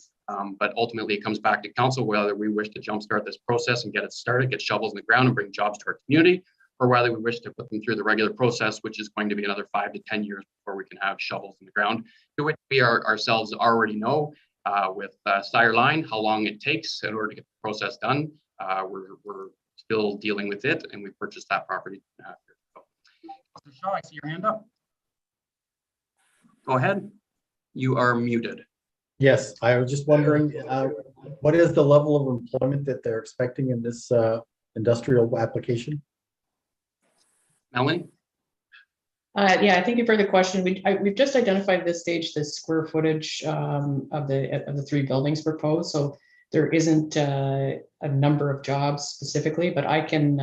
But ultimately it comes back to council, whether we wish to jumpstart this process and get it started, get shovels in the ground and bring jobs to our community, or whether we wish to put them through the regular process, which is going to be another 5 to 10 years before we can have shovels in the ground, to which we ourselves already know with Sire Line, how long it takes in order to get the process done. We're still dealing with it, and we purchased that property. Mr. Shaw, I see your hand up. Go ahead. You are muted. Yes, I was just wondering, what is the level of employment that they're expecting in this industrial application? Melanie? Yeah, thank you for the question. We've just identified at this stage the square footage of the 3 buildings proposed. So there isn't a number of jobs specifically, but I can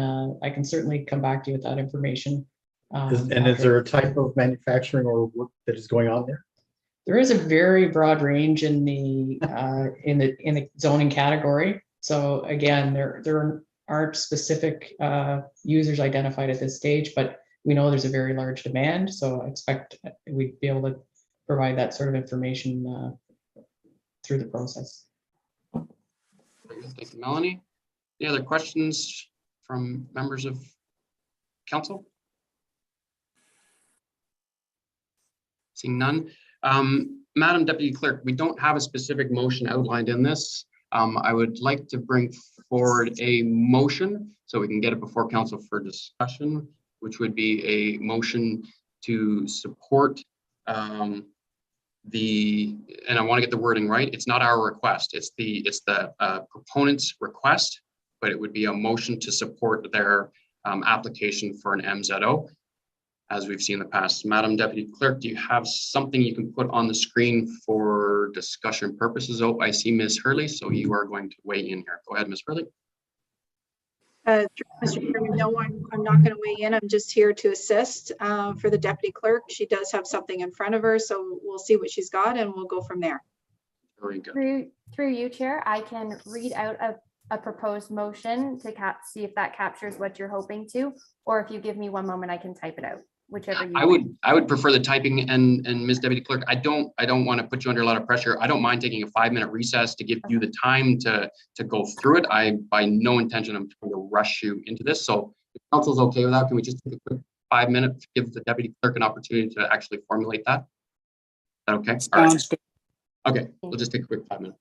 certainly come back to you with that information. Is there a type of manufacturing or work that is going on there? There is a very broad range in the zoning category. So again, there aren't specific users identified at this stage, but we know there's a very large demand. So I expect we'd be able to provide that sort of information through the process. Thank you, Melanie. Any other questions from members of council? Seeing none. Madam Deputy Clerk, we don't have a specific motion outlined in this. I would like to bring forward a motion so we can get it before council for discussion, which would be a motion to support and I want to get the wording right. It's not our request. It's the proponent's request, but it would be a motion to support their application for an MZO, as we've seen in the past. Madam Deputy Clerk, do you have something you can put on the screen for discussion purposes? Oh, I see Ms. Hurley, so you are going to weigh in here. Go ahead, Ms. Hurley. Mr. Chairman, no, I'm not going to weigh in. I'm just here to assist for the deputy clerk. She does have something in front of her, so we'll see what she's got and we'll go from there. Very good. Through you, Chair, I can read out a proposed motion to see if that captures what you're hoping to, or if you give me one moment, I can type it out. whichever you. I would prefer the typing and Ms. Deputy Clerk, I don't want to put you under a lot of pressure. I don't mind taking a 5-minute recess to give you the time to go through it. I by no intention I'm trying to rush you into this. So if council's okay with that, can we just take a quick 5 minutes to give the Deputy Clerk an opportunity to actually formulate that? Is that okay? All right. Sounds good. Okay, we'll just take a quick 5 minutes.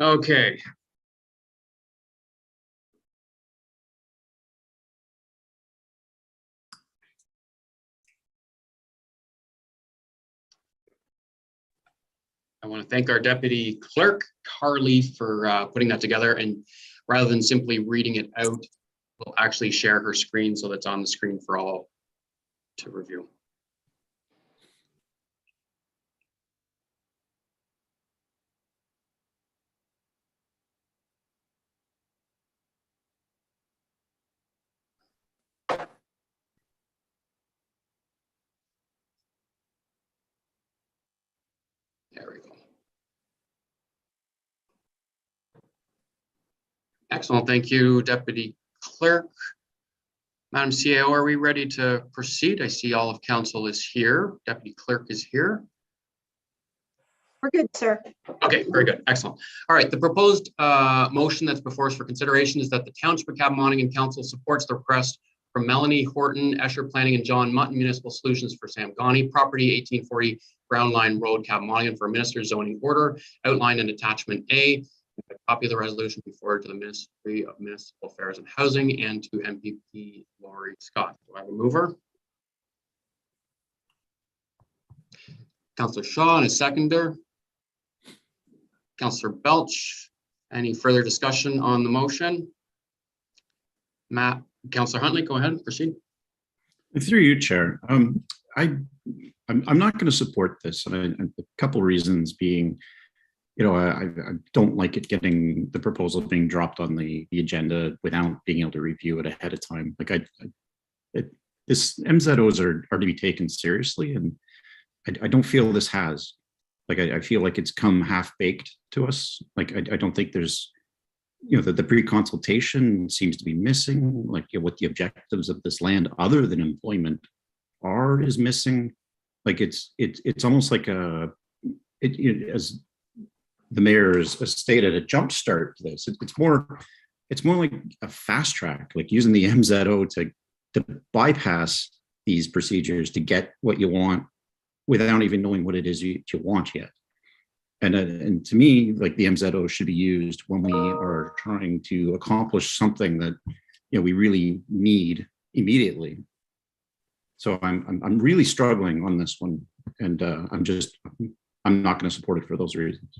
Okay. I want to thank our deputy clerk, Carly, for putting that together. And rather than simply reading it out, we'll actually share her screen so that's on the screen for all to review. There we go. Excellent. Thank you, Deputy Clerk. Madam CAO, are we ready to proceed? I see all of council is here. Deputy Clerk is here. We're good, sir. Okay, very good. Excellent. All right, the proposed motion that's before us for consideration is that the Township of Cavan Council supports the request from Melanie Horton, Escher Planning, and John Mutton Municipal Solutions for Sam Ghani, property 1840 Brown Line Road, Cavan, for a minister's zoning order outlined in attachment A. A copy of the resolution be forwarded to the Ministry of Municipal Affairs and Housing and to MPP Laurie Scott. Do I have a mover? Councillor Shaw and a seconder. Councillor Belch. Any further discussion on the motion? Matt, Councillor Huntley, go ahead and proceed. Through you, Chair. I'm not going to support this, and a couple reasons being, I don't like it getting the proposal being dropped on the agenda without being able to review it ahead of time. Like this MZOs are to be taken seriously, and I don't feel this has. Like I feel like it's come half baked to us. Like I don't think there's, the pre-consultation seems to be missing. Like what the objectives of this land other than employment is missing. Like it's almost like as the mayor has stated, a jump start to this. It's more like a fast track, like using the MZO to bypass these procedures to get what you want without even knowing what it is you want yet. And to me, like the MZO should be used when we are trying to accomplish something that we really need immediately. So I'm really struggling on this one, and I'm not going to support it for those reasons.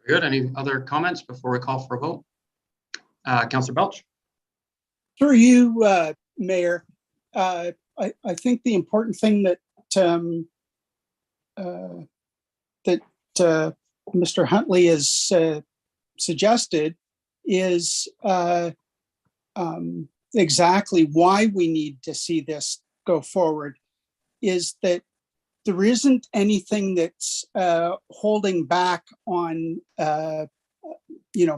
Good. Any other comments before we call for a vote? Councillor Belch. Through you, Mayor, I think the important thing that Mr. Huntley has suggested is exactly why we need to see this go forward, is that there isn't anything that's holding back on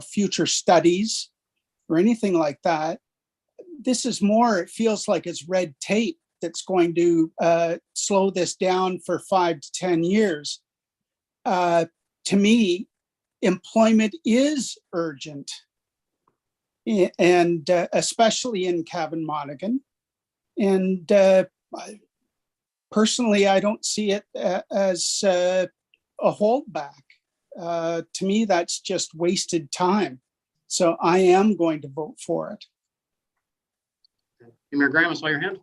future studies or anything like that. This is more, it feels like it's red tape that's going to slow this down for 5 to 10 years. To me, employment is urgent, and especially in Cavan Monaghan. And personally, I don't see it as a holdback. To me, that's just wasted time. So I am going to vote for it. Mayor Graham, I saw your hand.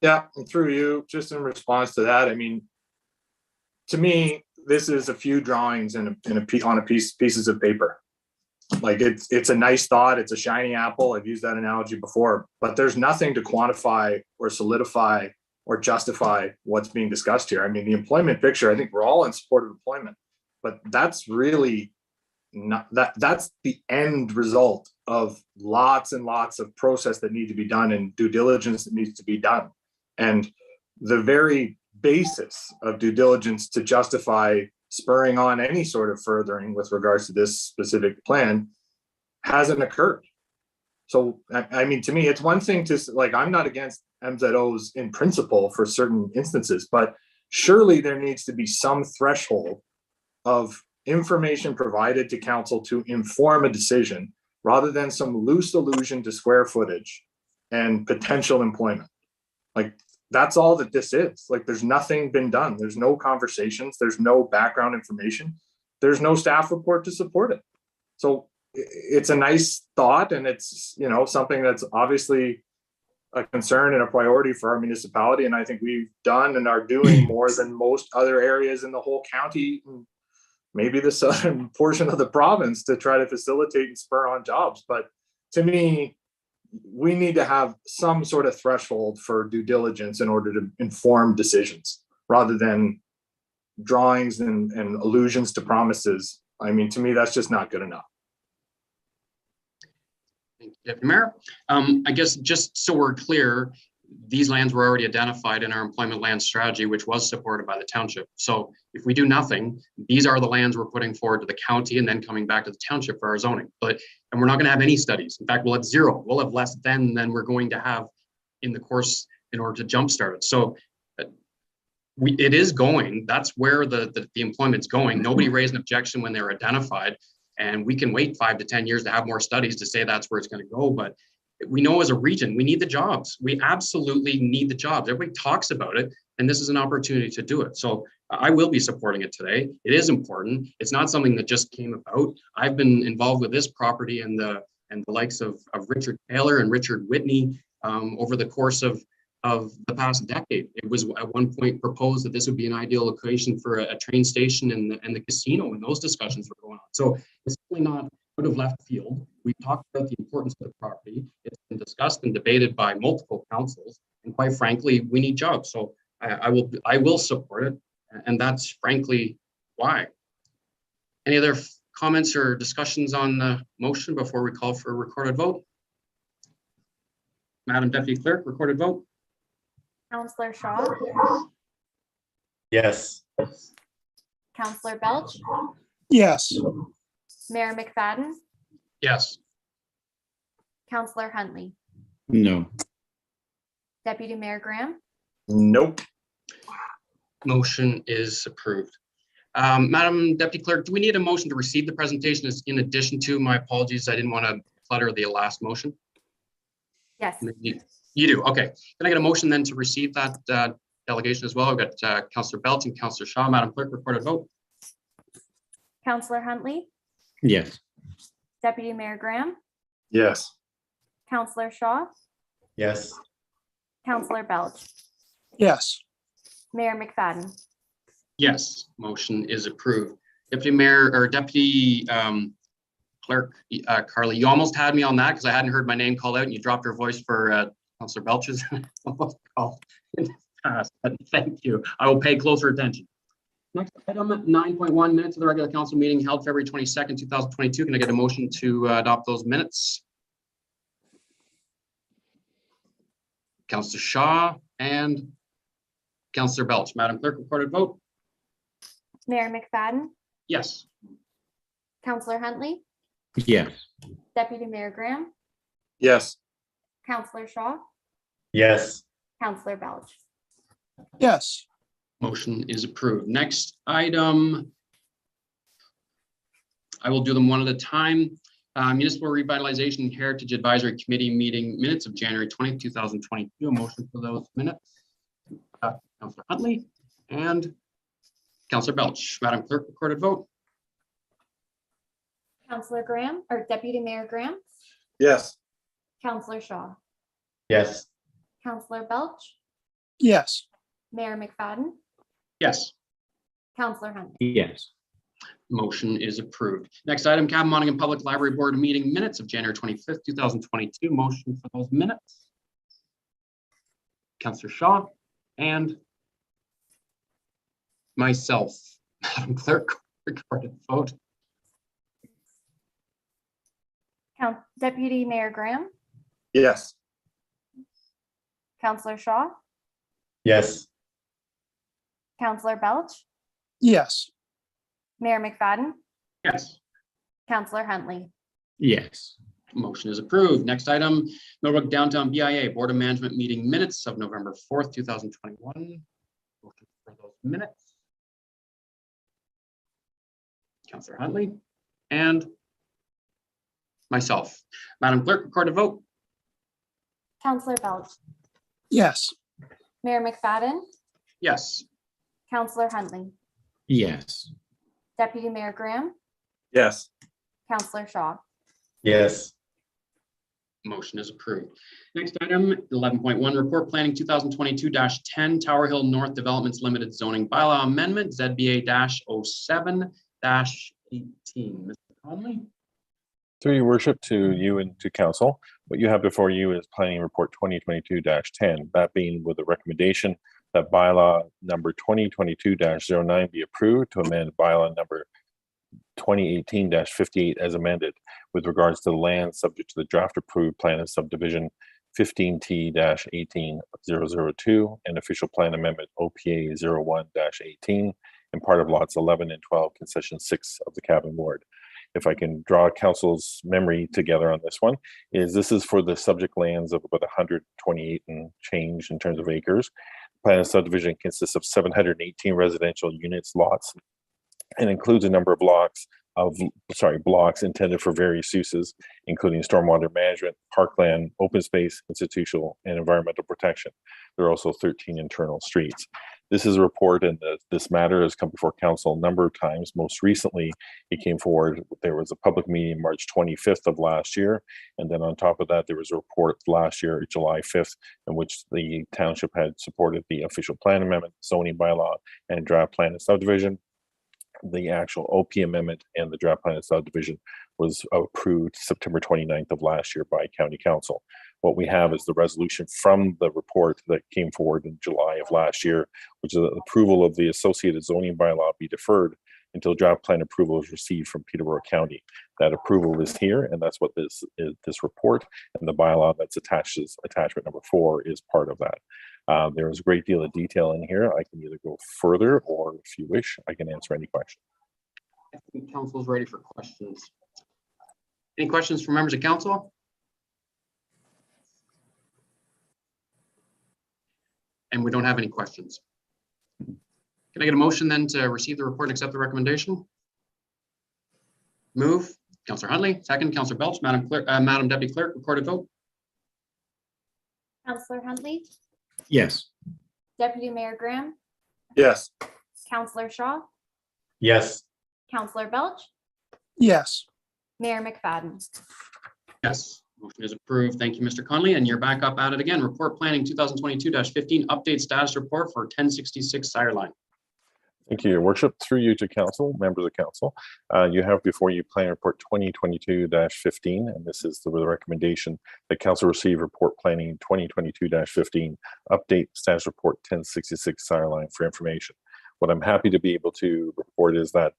Yeah, and through you, just in response to that, I mean, to me, this is a few drawings on pieces of paper. Like it's a nice thought, it's a shiny apple. I've used that analogy before, but there's nothing to quantify or solidify or justify what's being discussed here. I mean, the employment picture, I think we're all in support of employment, but that's really not that's the end result of lots and lots of process that need to be done and due diligence that needs to be done. And the very basis of due diligence to justify spurring on any sort of furthering with regards to this specific plan hasn't occurred. So, I mean, to me, it's one thing to, like, I'm not against MZOs in principle for certain instances, but surely there needs to be some threshold of information provided to council to inform a decision rather than some loose allusion to square footage and potential employment. Like, that's all that this is. Like, there's nothing been done. There's no conversations. There's no background information. there's no staff report to support it. So it's a nice thought, and it's, you know, something that's obviously a concern and a priority for our municipality. And I think we've done and are doing more than most other areas in the whole county, and maybe the southern portion of the province, to try to facilitate and spur on jobs. But to me, we need to have some sort of threshold for due diligence in order to inform decisions, rather than drawings and allusions to promises. I mean, to me, that's just not good enough. Thank you, Deputy Mayor. I guess just so we're clear, these lands were already identified in our employment land strategy, which was supported by the township. So if we do nothing, these are the lands we're putting forward to the county and then coming back to the township for our zoning. And we're not going to have any studies. In fact, we'll have zero. We'll have less than we're going to have in the course in order to jumpstart it. So it is going. That's where the employment's going. Nobody raised an objection when they were identified. And we can wait 5 to 10 years to have more studies to say that's where it's going to go. But we know as a region, we need the jobs. We absolutely need the jobs. Everybody talks about it, and this is an opportunity to do it. So I will be supporting it today. It is important. It's not something that just came about. I've been involved with this property and the likes of Richard Taylor and Richard Whitney over the course of the past decade. It was at one point proposed that this would be an ideal location for a train station and the casino, and those discussions were going on. So it's certainly not out of left field. We talked about the importance of the property. It's been discussed and debated by multiple councils, and quite frankly, we need jobs. So I will support it, and that's frankly why. Any other comments or discussions on the motion before we call for a recorded vote? Madam Deputy Clerk, recorded vote. Councillor Shaw, Yes. Councillor Belch, Yes. Mayor McFadden, Yes. Councillor Huntley, No. Deputy Mayor Graham, Nope. Motion is approved. Madam Deputy Clerk, do we need a motion to receive the presentation as in addition to? My apologies, I didn't want to clutter the last motion. yes. You do, okay. Can I get a motion then to receive that delegation as well? I've got Councillor Belch and Councillor Shaw. Madam Clerk, recorded vote. Councillor Huntley, Yes. Deputy Mayor Graham, Yes. Councillor Shaw, Yes. Councillor Belch, Yes. Mayor McFadden, Yes, motion is approved. Deputy Mayor or Deputy Clerk Carla, you almost had me on that because I hadn't heard my name called out and you dropped your voice for Councillor Belch's almost called in the past, but thank you. I will pay closer attention. Next item, 9.1 minutes of the regular council meeting held February 22nd, 2022. Can I get a motion to adopt those minutes? Councillor Shaw and Councillor Belch. Madam Clerk, recorded vote. Mayor McFadden, Yes. Councillor Huntley, Yes. Deputy Mayor Graham, Yes. Councillor Shaw, Yes. Councillor Belch. Yes. Motion is approved. Next item, I will do them one at a time. Municipal Revitalization and Heritage Advisory Committee meeting minutes of January 20th, 2022. A motion for those minutes. Councillor Huntley and Councillor Belch. Madam Clerk, recorded vote. Councillor Graham, or Deputy Mayor Graham, Yes. Councillor Shaw, Yes. Councillor Belch, Yes. Mayor McFadden, Yes. Councillor Huntley. Yes. Motion is approved. Next item, Cavan Monaghan Public Library Board meeting minutes of January 25th, 2022. Motion for those minutes. Councillor Shaw and myself. Madam Clerk, recorded vote. Deputy Mayor Graham, Yes. Councillor Shaw, Yes. Councillor Belch, Yes. Mayor McFadden, Yes. Councillor Huntley. Yes. Motion is approved. Next item, Millbrook Downtown BIA Board of Management meeting minutes of November 4th, 2021. Motion for those minutes. Councillor Huntley and myself. Madam Clerk, recorded vote. Councillor Belch, Yes. Mayor McFadden, Yes. Councillor Huntley, Yes. Deputy Mayor Graham, Yes. Councillor Shaw. Yes. Motion is approved. Next item, 11.1, report planning 2022-10 Tower Hill North Developments Limited Zoning Bylaw Amendment, ZBA-07-18. Mr. Conley? Through your worship to you and to council, what you have before you is planning report 2022-10, that being with a recommendation that bylaw number 2022-09 be approved to amend bylaw number 2018-58 as amended with regards to the land subject to the draft approved plan of subdivision 15T-18002 and official plan amendment OPA 01-18 and part of lots 11 and 12 concession 6 of the Cavan Ward. If I can draw council's memory together on this one, this is for the subject lands of about 128 and change in terms of acres. Plan of subdivision consists of 718 residential units, lots, and includes a number of blocks intended for various uses, including stormwater management, parkland, open space, institutional, and environmental protection. There are also 13 internal streets. This is a report, and this matter has come before council a number of times. Most recently, it came forward, there was a public meeting March 25th of last year, and then on top of that, there was a report last year, July 5th, in which the township had supported the official plan amendment, zoning bylaw, and draft plan of subdivision. The actual OP amendment and the draft plan of subdivision was approved September 29th of last year by County Council. What we have is the resolution from the report that came forward in July of last year, which is the approval of the associated zoning bylaw be deferred until draft plan approval is received from Peterborough County. That approval is here, and that's what this is. This report and the bylaw that's attached as attachment number 4 is part of that. There is a great deal of detail in here. I can either go further, or if you wish, I can answer any questions. I think council's ready for questions. Any questions from members of council? And we don't have any questions. Can I get a motion then to receive the report and accept the recommendation? Move, Councillor Huntley. Second, Councillor Belch. Madam Deputy Clerk, recorded vote. Councillor Huntley, Yes. Deputy Mayor Graham, Yes. Councillor Shaw, Yes. Councillor Belch, Yes. Mayor McFadden. Yes, motion is approved. Thank you, Mr. Conley. And you're back up at it again. Report planning 2022-15 update status report for 1066 Sireline. Thank you, Your Worship. Through you to council, members of council, you have before you plan report 2022-15, and this is the recommendation that council receive report planning 2022-15 update status report 1066 Sireline for information. What I'm happy to be able to report is that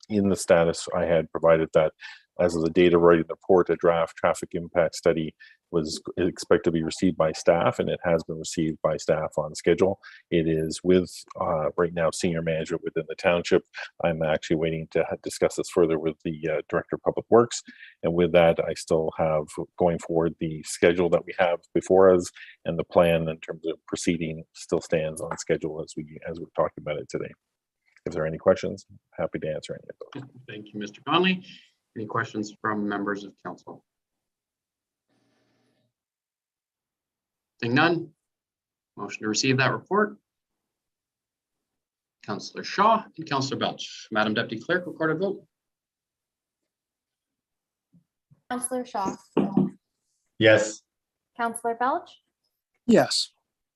in the status I had provided that as of the date of writing the report, a draft traffic impact study was expected to be received by staff, and it has been received by staff on schedule. It is with right now senior management within the township. I'm actually waiting to discuss this further with the Director of Public Works, and with that I still have going forward the schedule that we have before us, and the plan in terms of proceeding still stands on schedule as we're talking about it today. If there are any questions, happy to answer any of those. Thank you, Mr. Conley. Any questions from members of council? Seeing none, motion to receive that report. Councillor Shaw and Councillor Belch. Madam Deputy Clerk, recorded vote. Councillor Shaw, Yes. Councillor Belch, Yes.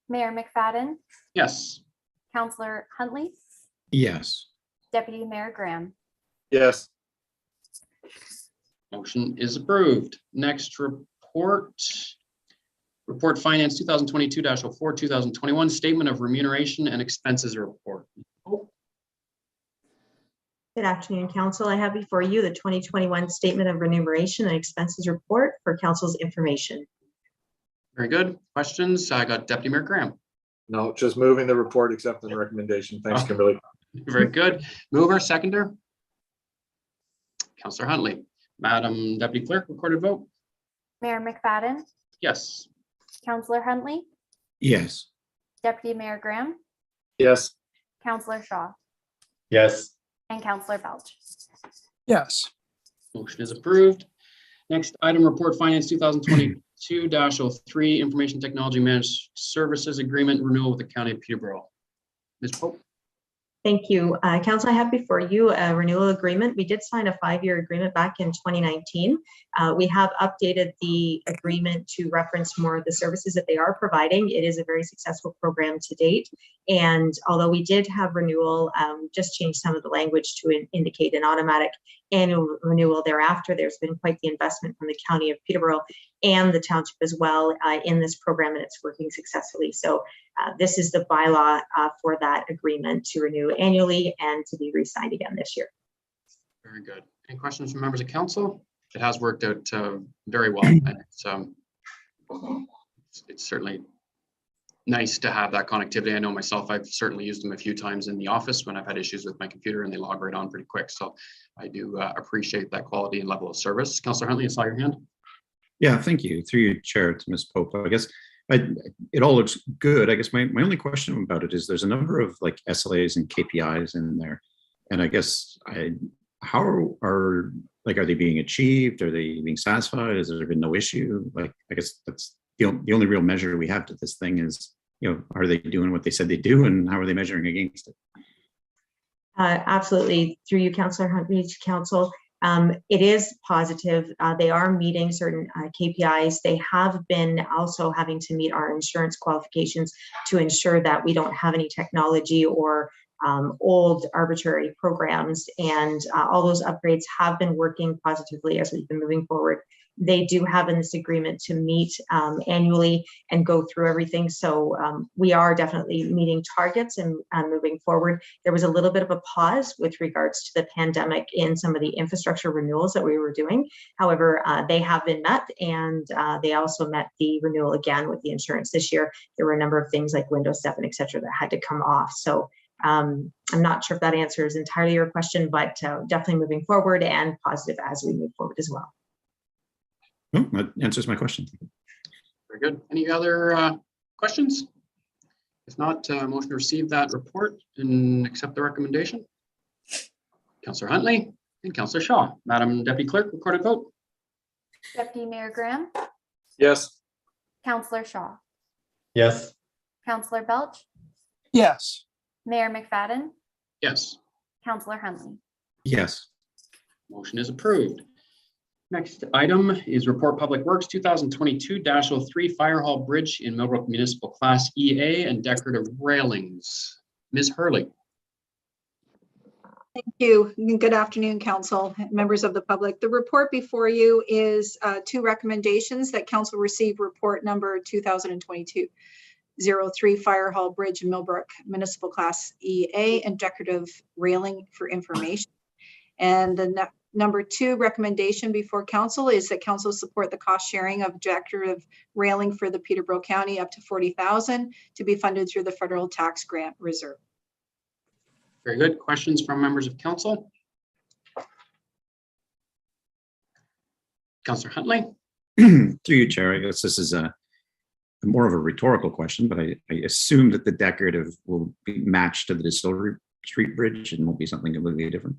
Mayor McFadden, Yes. Councillor Huntley, Yes. Deputy Mayor Graham. Yes. Motion is approved. Next report. Report Finance 2022-04, 2021, Statement of Remuneration and Expenses Report. Good afternoon, Council. I have before you the 2021 Statement of Remuneration and Expenses Report for Council's information. Very good. Questions? I got Deputy Mayor Graham. No, just moving the report, accepting the recommendation. Thanks, Kimberly. Very good. Mover, seconder. Councillor Huntley. Madam Deputy Clerk, recorded vote. Mayor McFadden, Yes. Councillor Huntley, Yes. Deputy Mayor Graham, Yes. Councillor Shaw, Yes. and Councillor Belch. Yes. Motion is approved. Next item, Report Finance 2022-03, Information Technology Managed Services Agreement Renewal with the County of Peterborough. Ms. Pope. Thank you. Council, I have before you a renewal agreement. We did sign a 5-year agreement back in 2019. We have updated the agreement to reference more of the services that they are providing. It is a very successful program to date. And although we did have renewal, just changed some of the language to indicate an automatic annual renewal thereafter. There's been quite the investment from the County of Peterborough and the township as well in this program, and it's working successfully. So this is the bylaw for that agreement to renew annually and to be re-signed again this year. Very good. Any questions from members of council? It has worked out very well, and it's certainly nice to have that connectivity. I know myself, I've certainly used them a few times in the office when I've had issues with my computer, and they log right on pretty quick. So I do appreciate that quality and level of service. Councillor Huntley, I saw your hand. Yeah, thank you. Through your chair to Ms. Pope. I guess it all looks good. I guess my only question about it is there's a number of like SLAs and KPIs in there. And I guess how are they being achieved? Are they being satisfied? Has there been no issue? Like, I guess that's the only real measure we have to this thing is, are they doing what they said they do, and how are they measuring against it? Absolutely. Through you, Councillor Huntley, to council. It is positive. They are meeting certain KPIs. They have been also having to meet our insurance qualifications to ensure that we don't have any technology or old arbitrary programs. And all those upgrades have been working positively as we've been moving forward. They do have in this agreement to meet annually and go through everything. So we are definitely meeting targets and moving forward. There was a little bit of a pause with regards to the pandemic in some of the infrastructure renewals that we were doing. However, they have been met, and they also met the renewal again with the insurance this year. There were a number of things like Windows 7, et cetera, that had to come off. So I'm not sure if that answers entirely your question, but definitely moving forward and positive as we move forward as well. Oh, that answers my question. Very good. Any other questions? If not, motion to receive that report and accept the recommendation. Councillor Huntley and Councillor Shaw. Madam Deputy Clerk, recorded vote. Deputy Mayor Graham, Yes. Councillor Shaw, Yes. Councillor Belch, Yes. Mayor McFadden, Yes. Councillor Huntley. Yes. Motion is approved. Next item is Report Public Works 2022-03 Fire Hall Bridge in Millbrook Municipal Class EA and decorative railings. Ms. Hurley. Thank you. Good afternoon, Council, members of the public. The report before you is 2 recommendations that Council received. Report number 2022-03 Fire Hall Bridge in Millbrook Municipal Class EA and decorative railing for information. And the number 2 recommendation before council is that council support the cost sharing of decorative railing for the Peterborough County up to $40,000 to be funded through the federal tax grant reserve. Very good. Questions from members of council? Councillor Huntley. Through you, Chair, I guess this is more of a rhetorical question, but I assume that the decorative will be matched to the Distillery Street Bridge and won't be something completely different.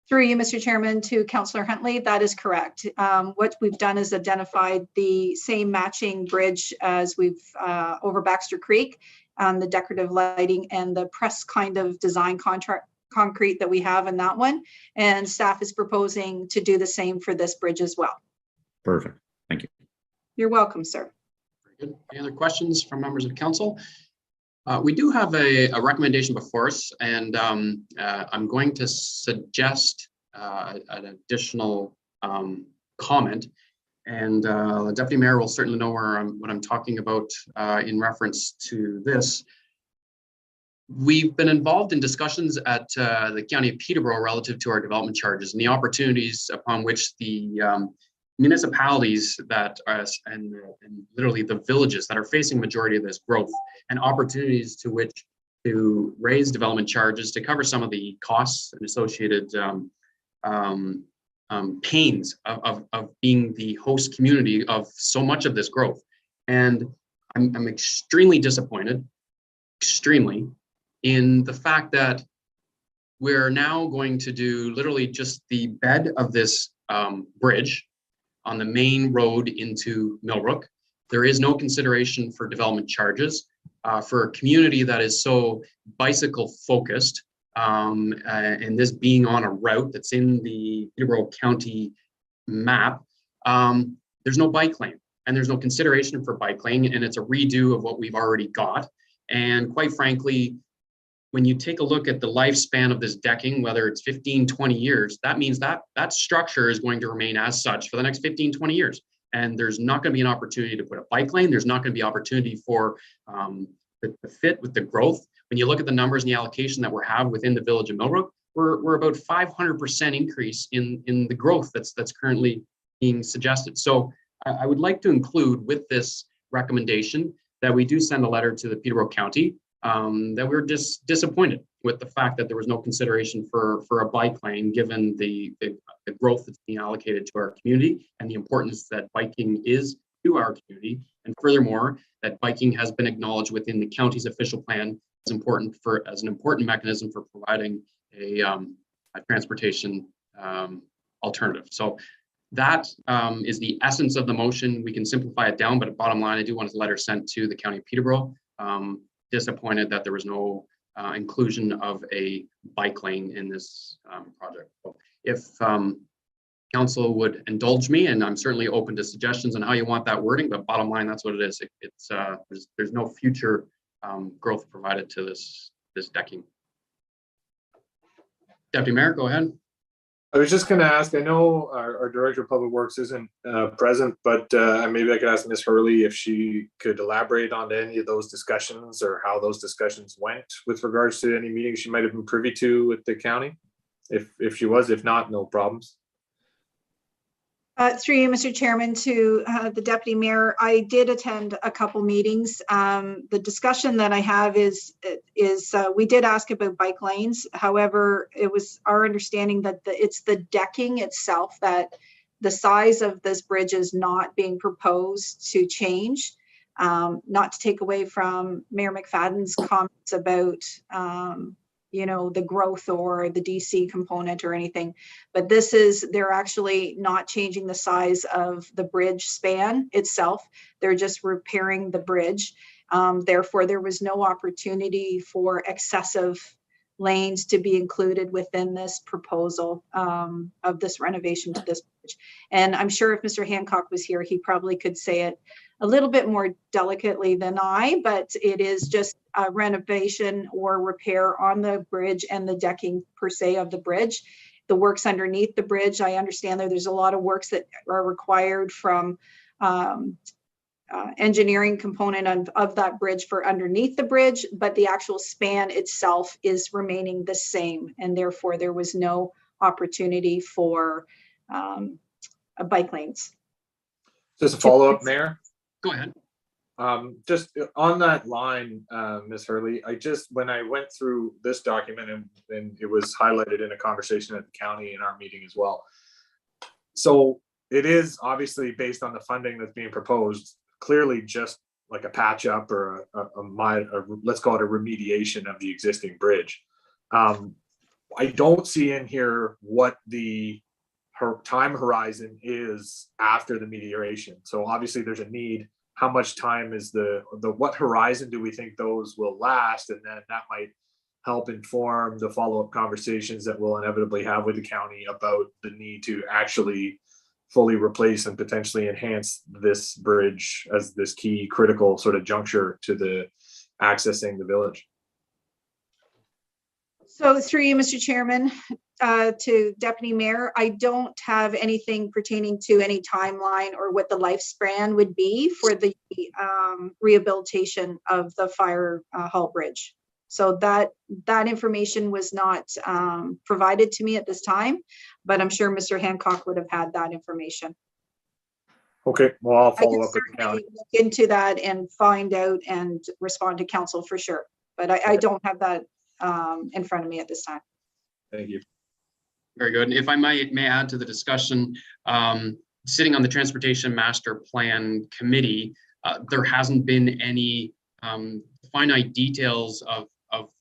Through you, Mr. Chairman, to Councillor Huntley, that is correct. What we've done is identified the same matching bridge as we've over Baxter Creek, the decorative lighting and the press kind of design concrete that we have in that one. And staff is proposing to do the same for this bridge as well. Perfect. Thank you. You're welcome, sir. Very good. Any other questions from members of council? We do have a recommendation before us, and I'm going to suggest an additional comment, and the Deputy Mayor will certainly know what I'm talking about in reference to this. We've been involved in discussions at the County of Peterborough relative to our development charges and the opportunities upon which the municipalities that are, and literally the villages that are facing majority of this growth and opportunities to raise development charges to cover some of the costs and associated pains of being the host community of so much of this growth. And I'm extremely disappointed, in the fact that we're now going to do literally just the bed of this bridge on the main road into Millbrook. There is no consideration for development charges. for a community that is so bicycle focused, and this being on a route that's in the Peterborough County map, there's no bike lane and there's no consideration for bike lane, and it's a redo of what we've already got. And quite frankly, when you take a look at the lifespan of this decking, whether it's 15, 20 years, that means that that structure is going to remain as such for the next 15, 20 years. And there's not going to be an opportunity to put a bike lane. There's not going to be opportunity for the fit with the growth. When you look at the numbers and the allocation that we have within the village of Millbrook, we're about 500% increase in the growth that's currently being suggested. So I would like to include with this recommendation that we do send a letter to the Peterborough County that we're just disappointed with the fact that there was no consideration for a bike lane, given the growth that's being allocated to our community and the importance that biking is to our community. And furthermore, that biking has been acknowledged within the county's official plan as an important mechanism for providing a transportation alternative. So that is the essence of the motion. We can simplify it down, but bottom line, I do want a letter sent to the County of Peterborough. Disappointed that there was no inclusion of a bike lane in this project. So if council would indulge me, and I'm certainly open to suggestions on how you want that wording, but bottom line, that's what it is. There's no future growth provided to this decking. Deputy Mayor, go ahead. I was just going to ask, I know our Director of Public Works isn't present, but maybe I could ask Ms. Hurley if she could elaborate on any of those discussions or how those discussions went with regards to any meetings she might have been privy to with the county. If she was, if not, no problems. Through you, Mr. Chairman, to the Deputy Mayor, I did attend a couple meetings. The discussion that I have is we did ask about bike lanes. However, it was our understanding that it's the decking itself, that the size of this bridge is not being proposed to change. Not to take away from Mayor McFadden's comments about the growth or the DC component or anything, but they're actually not changing the size of the bridge span itself. They're just repairing the bridge. Therefore, there was no opportunity for excessive lanes to be included within this proposal of this renovation to this bridge. And I'm sure if Mr. Hancock was here, he probably could say it a little bit more delicately than I, but it is just a renovation or repair on the bridge and the decking per se of the bridge. The works underneath the bridge, I understand that there's a lot of works that are required from engineering component of that bridge for underneath the bridge, but the actual span itself is remaining the same, and therefore there was no opportunity for bike lanes. Just a follow-up, Mayor. Go ahead. Just on that line, Ms. Hurley, when I went through this document and it was highlighted in a conversation at the county in our meeting as well. So it is obviously based on the funding that's being proposed, clearly just like a patch up or let's call it a remediation of the existing bridge. I don't see in here what her time horizon is after the remediation. So obviously there's a need. How much time is what horizon do we think those will last? And then that might help inform the follow-up conversations that we'll inevitably have with the county about the need to actually fully replace and potentially enhance this bridge as this key critical sort of juncture to the accessing the village. So through you, Mr. Chairman, to Deputy Mayor, I don't have anything pertaining to any timeline or what the lifespan would be for the rehabilitation of the fire hall bridge. So that information was not provided to me at this time, but I'm sure Mr. Hancock would have had that information. Okay, well, I'll follow up with the county. Look into that and find out and respond to council for sure. But I don't have that in front of me at this time. Thank you. Very good. And if I may add to the discussion, sitting on the Transportation Master Plan Committee, there hasn't been any finite details of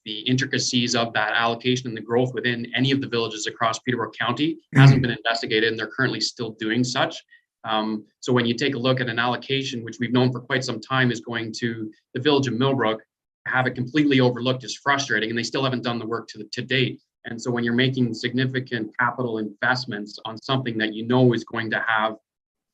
the intricacies of that allocation and the growth within any of the villages across Peterborough County hasn't been investigated, and they're currently still doing such. So when you take a look at an allocation, which we've known for quite some time is going to the village of Millbrook, have it completely overlooked is frustrating, and they still haven't done the work to date. And so when you're making significant capital investments on something that you know is going to have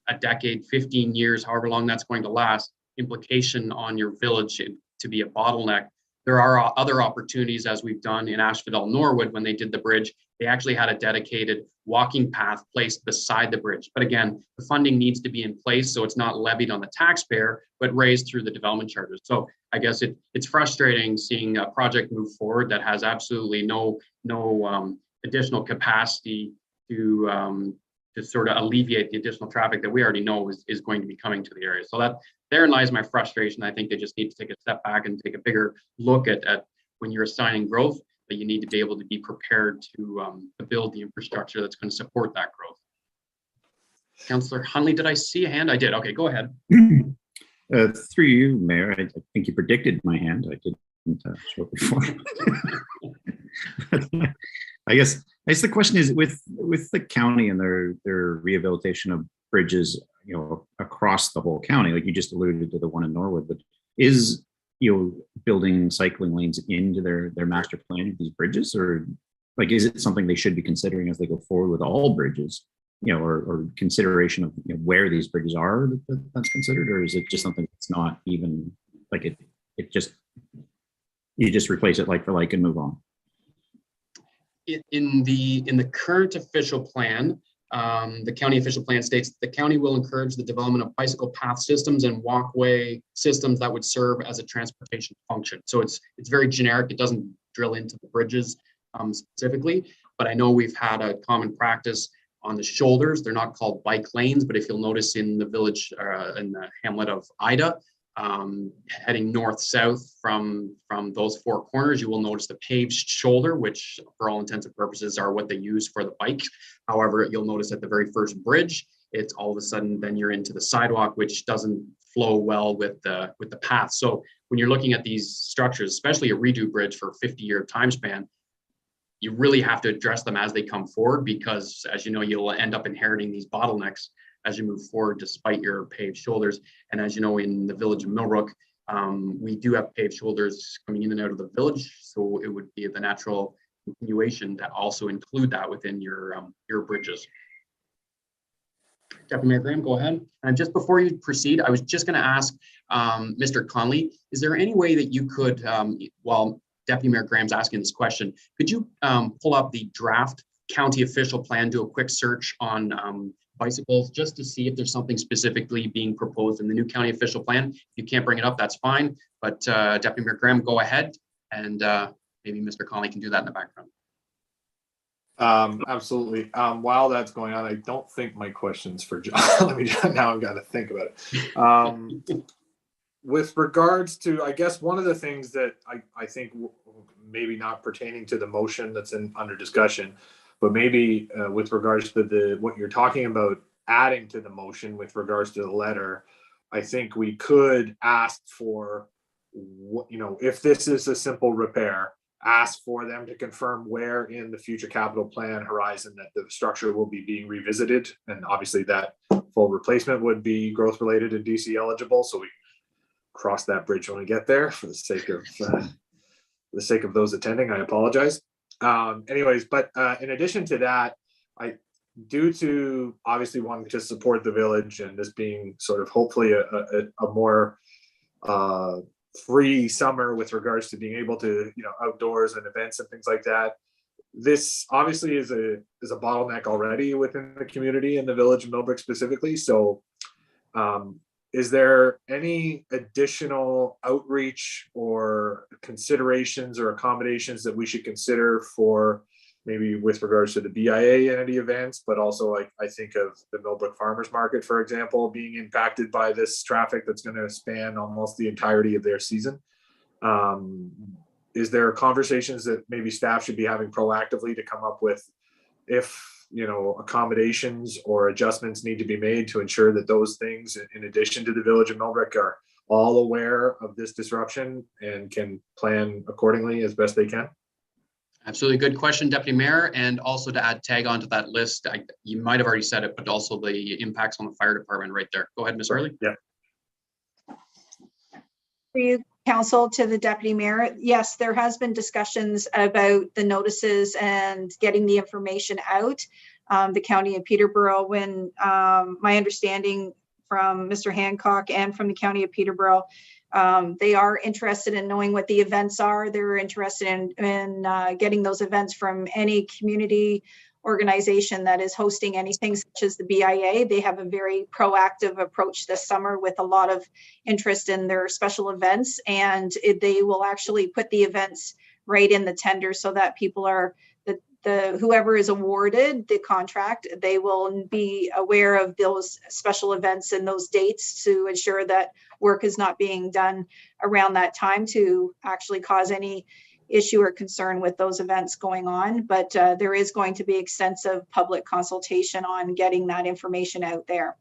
a decade, 15 years, however long that's going to last, implication on your village to be a bottleneck. There are other opportunities, as we've done in Asphodel Norwood when they did the bridge. They actually had a dedicated walking path placed beside the bridge. But again, the funding needs to be in place, so it's not levied on the taxpayer, but raised through the development charges. So I guess it's frustrating seeing a project move forward that has absolutely no additional capacity to sort of alleviate the additional traffic that we already know is going to be coming to the area. So that therein lies my frustration. I think they just need to take a step back and take a bigger look at when you're assigning growth, that you need to be able to be prepared to build the infrastructure that's going to support that growth. Councillor Hunley, did I see a hand? I did. Okay, go ahead. Through you, Mayor, I think you predicted my hand. I didn't show it before. I guess the question is with the county and their rehabilitation of bridges, across the whole county, like you just alluded to the one in Norwood, but is building cycling lanes into their master plan of these bridges, or like is it something they should be considering as they go forward with all bridges, or consideration of where these bridges are that's considered, or is it just something that's not even like it just you just replace it like for like and move on? In the current official plan, the county official plan states the county will encourage the development of bicycle path systems and walkway systems that would serve as a transportation function. So it's very generic. It doesn't drill into the bridges specifically, but I know we've had a common practice on the shoulders. They're not called bike lanes, but if you'll notice in the village, in the hamlet of Ida, heading north-south from those four corners, you will notice the paved shoulder, which for all intents and purposes are what they use for the bike. However, you'll notice at the very first bridge, it's all of a sudden then you're into the sidewalk, which doesn't flow well with the path. So when you're looking at these structures, especially a redo bridge for a 50-year time span, you really have to address them as they come forward, because as you know, you'll end up inheriting these bottlenecks as you move forward, despite your paved shoulders. And as you know, in the village of Millbrook, we do have paved shoulders coming in and out of the village. So it would be the natural continuation to also include that within your bridges. Deputy Mayor Graham, go ahead. And just before you proceed, I was just going to ask Mr. Conley, is there any way that you could, while Deputy Mayor Graham's asking this question, could you pull up the draft county official plan, do a quick search on bicycles, just to see if there's something specifically being proposed in the new county official plan? If you can't bring it up, that's fine. But Deputy Mayor Graham, go ahead, and maybe Mr. Conley can do that in the background. Absolutely. While that's going on, I don't think my question's for John. Now I've got to think about it. With regards to, I guess one of the things that I think maybe not pertaining to the motion that's under discussion, but maybe with regards to what you're talking about adding to the motion with regards to the letter, I think we could ask for, if this is a simple repair, ask for them to confirm where in the future capital plan horizon that the structure will be being revisited. And obviously that full replacement would be growth related and DC eligible. So we cross that bridge when we get there for the sake of those attending. I apologize. Anyways, but in addition to that, due to obviously wanting to support the village and this being sort of hopefully a more free summer with regards to being able to, outdoors and events and things like that, this obviously is a bottleneck already within the community in the village of Millbrook specifically. So is there any additional outreach or considerations or accommodations that we should consider for maybe with regards to the BIA entity events, but also I think of the Millbrook Farmers Market, for example, being impacted by this traffic that's going to span almost the entirety of their season? Is there conversations that maybe staff should be having proactively to come up with if accommodations or adjustments need to be made to ensure that those things, in addition to the village of Millbrook, are all aware of this disruption and can plan accordingly as best they can? Absolutely. Good question, Deputy Mayor. And also to add tag onto that list, you might have already said it, but also the impacts on the fire department right there. Go ahead, Ms. Early. Yeah. For you, Council, to the Deputy Mayor, yes, there has been discussions about the notices and getting the information out. The County of Peterborough, when my understanding from Mr. Hancock and from the County of Peterborough, they are interested in knowing what the events are. They're interested in getting those events from any community organization that is hosting anything such as the BIA. They have a very proactive approach this summer with a lot of interest in their special events, and they will actually put the events right in the tender so that people are, whoever is awarded the contract, they will be aware of those special events and those dates to ensure that work is not being done around that time to actually cause any issue or concern with those events going on. But there is going to be extensive public consultation on getting that information out there.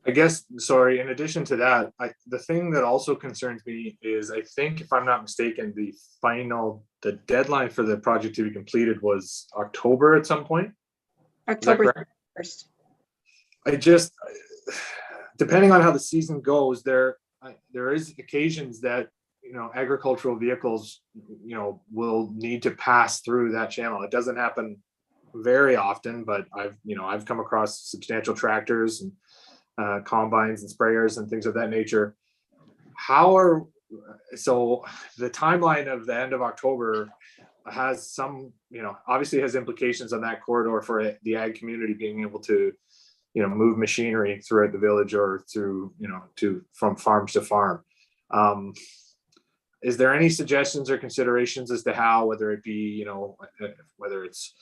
I guess, sorry, in addition to that, the thing that also concerns me is, I think if I'm not mistaken, the deadline for the project to be completed was October at some point. October 1st. I just, depending on how the season goes, there is occasions that, agricultural vehicles, will need to pass through that channel. It doesn't happen very often, but I've come across substantial tractors and combines and sprayers and things of that nature. So the timeline of the end of October has some, obviously has implications on that corridor for the ag community being able to, move machinery throughout the village or through, from farm to farm. Is there any suggestions or considerations as to how, whether it be, whether it's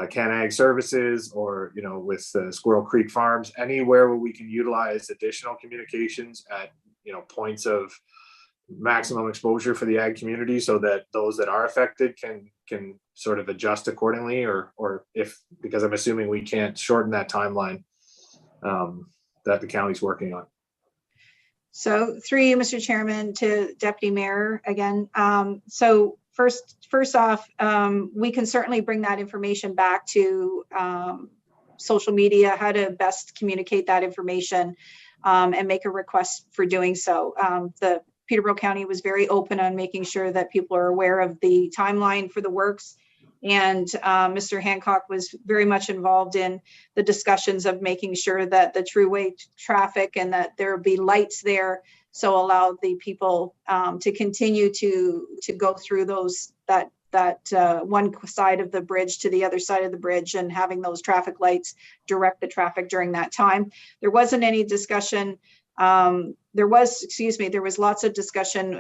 Can Ag Services or, with Squirrel Creek Farms, anywhere where we can utilize additional communications at, points of maximum exposure for the ag community so that those that are affected can sort of adjust accordingly, or if, because I'm assuming we can't shorten that timeline that the county's working on. So through you, Mr. Chairman, to Deputy Mayor again. So first off, we can certainly bring that information back to social media, how to best communicate that information and make a request for doing so. The Peterborough County was very open on making sure that people are aware of the timeline for the works. And Mr. Hancock was very much involved in the discussions of making sure that the throughway traffic and that there be lights there, so allow the people to continue to go through that one side of the bridge to the other side of the bridge, and having those traffic lights direct the traffic during that time. There wasn't any discussion. There was lots of discussion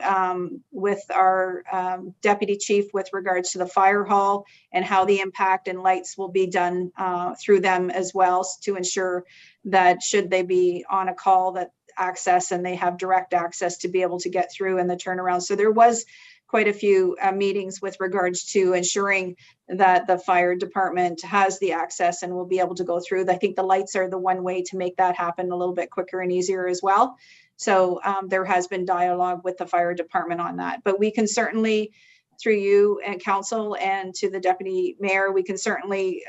with our deputy chief with regards to the fire hall and how the impact and lights will be done through them as well, to ensure that should they be on a call, that access and they have direct access to be able to get through in the turnaround. So there was quite a few meetings with regards to ensuring that the fire department has the access and will be able to go through. I think the lights are the one way to make that happen a little bit quicker and easier as well. So there has been dialogue with the fire department on that, but we can certainly, through you and council and to the deputy mayor, we can certainly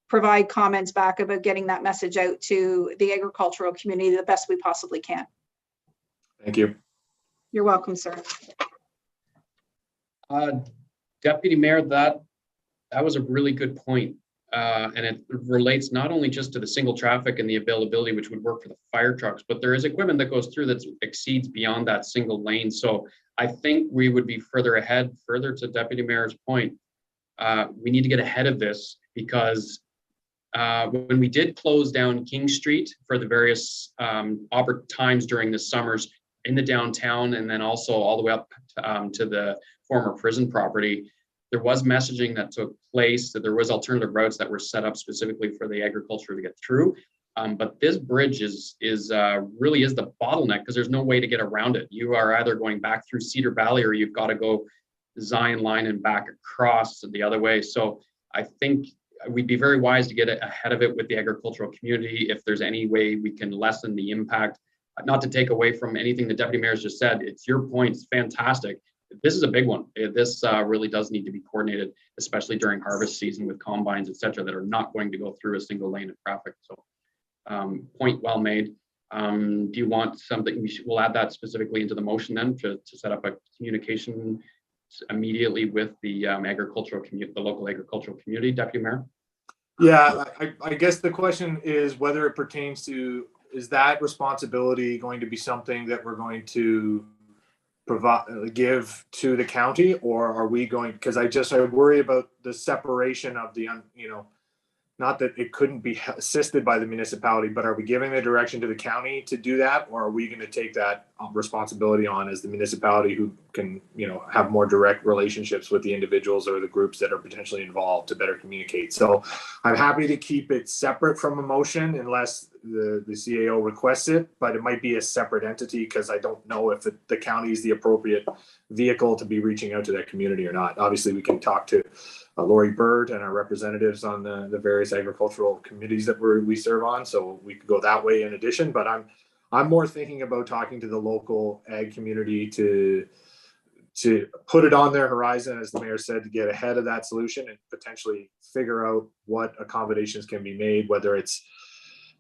provide comments back about getting that message out to the agricultural community the best we possibly can. Thank you. You're welcome, sir. Deputy Mayor, that was a really good point. And it relates not only just to the single traffic and the availability, which would work for the fire trucks, but there is equipment that goes through that exceeds beyond that single lane. So I think we would be further to Deputy Mayor's point. We need to get ahead of this, because when we did close down King Street for the various times during the summers in the downtown, and then also all the way up to the former prison property, there was messaging that took place, that there was alternative routes that were set up specifically for the agriculture to get through. But this bridge really is the bottleneck, because there's no way to get around it. You are either going back through Cedar Valley, or you've got to go Zion Line and back across the other way. So I think we'd be very wise to get ahead of it with the agricultural community. If there's any way we can lessen the impact, not to take away from anything the Deputy Mayor's just said, it's your point, it's fantastic. This is a big one. This really does need to be coordinated, especially during harvest season with combines, et cetera, that are not going to go through a single lane of traffic. So point well made. Do you want something, we'll add that specifically into the motion then to set up a communication immediately with the agricultural community, the local agricultural community, Deputy Mayor? Yeah, I guess the question is whether it pertains to, is that responsibility going to be something that we're going to give to the county, or are we going, because I worry about the separation of the, not that it couldn't be assisted by the municipality, but are we giving the direction to the county to do that? Or are we going to take that responsibility on as the municipality who can, have more direct relationships with the individuals or the groups that are potentially involved to better communicate? So I'm happy to keep it separate from a motion unless the CAO requests it, but it might be a separate entity because I don't know if the county is the appropriate vehicle to be reaching out to that community or not. Obviously, we can talk to Lori Bird and our representatives on the various agricultural committees that we serve on. So we could go that way in addition, but I'm more thinking about talking to the local ag community to put it on their horizon, as the mayor said, to get ahead of that solution and potentially figure out what accommodations can be made, whether it's,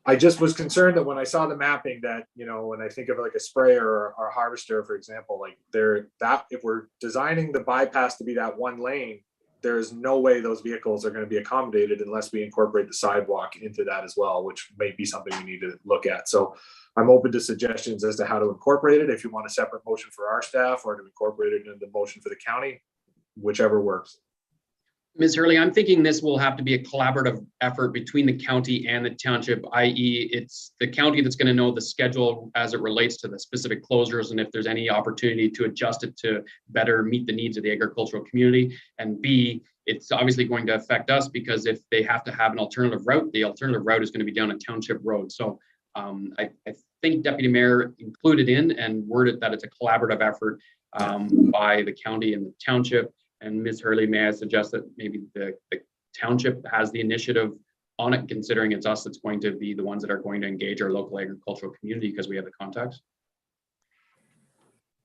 I just was concerned that when I saw the mapping that, when I think of like a sprayer or a harvester, for example, like if we're designing the bypass to be that one lane, there's no way those vehicles are going to be accommodated unless we incorporate the sidewalk into that as well, which may be something we need to look at. So I'm open to suggestions as to how to incorporate it. If you want a separate motion for our staff or to incorporate it into the motion for the county, whichever works. Ms. Hurley, I'm thinking this will have to be a collaborative effort between the county and the township, i.e. it's the county that's going to know the schedule as it relates to the specific closures and if there's any opportunity to adjust it to better meet the needs of the agricultural community. And B, it's obviously going to affect us because if they have to have an alternative route, the alternative route is going to be down a township road. So I think Deputy Mayor included in and worded that it's a collaborative effort by the county and the township. And Ms. Hurley, may I suggest that maybe the township has the initiative on it, considering it's us that's going to be the ones that are going to engage our local agricultural community because we have the contacts?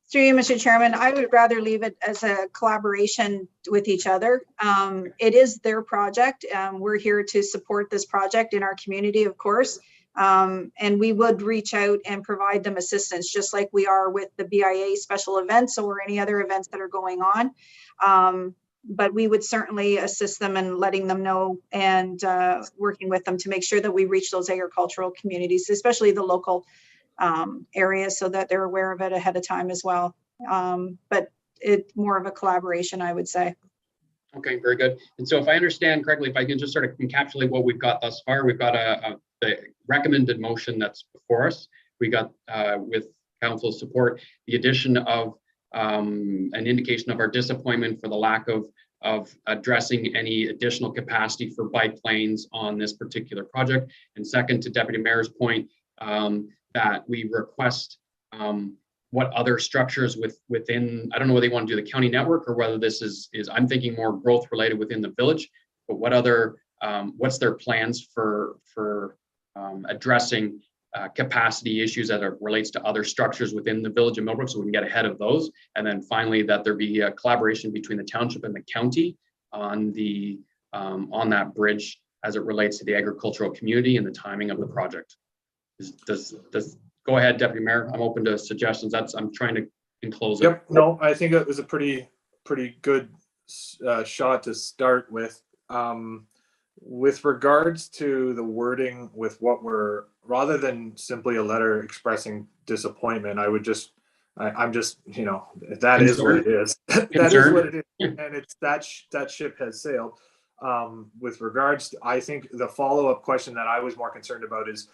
Through you, Mr. Chairman, I would rather leave it as a collaboration with each other. It is their project. We're here to support this project in our community, of course. And we would reach out and provide them assistance, just like we are with the BIA special events or any other events that are going on. But we would certainly assist them in letting them know and working with them to make sure that we reach those agricultural communities, especially the local areas, so that they're aware of it ahead of time as well. But it's more of a collaboration, I would say. Okay, very good. And so if I understand correctly, if I can just sort of encapsulate what we've got thus far, we've got the recommended motion that's before us. We got with council's support, the addition of an indication of our disappointment for the lack of addressing any additional capacity for bike lanes on this particular project. And second, to Deputy Mayor's point, that we request what other structures within, I don't know whether they want to do the county network or whether this is I'm thinking more growth related within the village, but what other, what's their plans for addressing capacity issues as it relates to other structures within the village of Millbrook, so we can get ahead of those. And then finally, that there be a collaboration between the township and the county on the on that bridge as it relates to the agricultural community and the timing of the project. Does go ahead, Deputy Mayor. I'm open to suggestions. I'm trying to enclose it. Yep. No, I think it was a pretty good shot to start with. With regards to the wording, with what we're, rather than simply a letter expressing disappointment, I would just, I'm just, that is what it is. That is what it is, and it's that ship has sailed. With regards to, I think the follow-up question that I was more concerned about is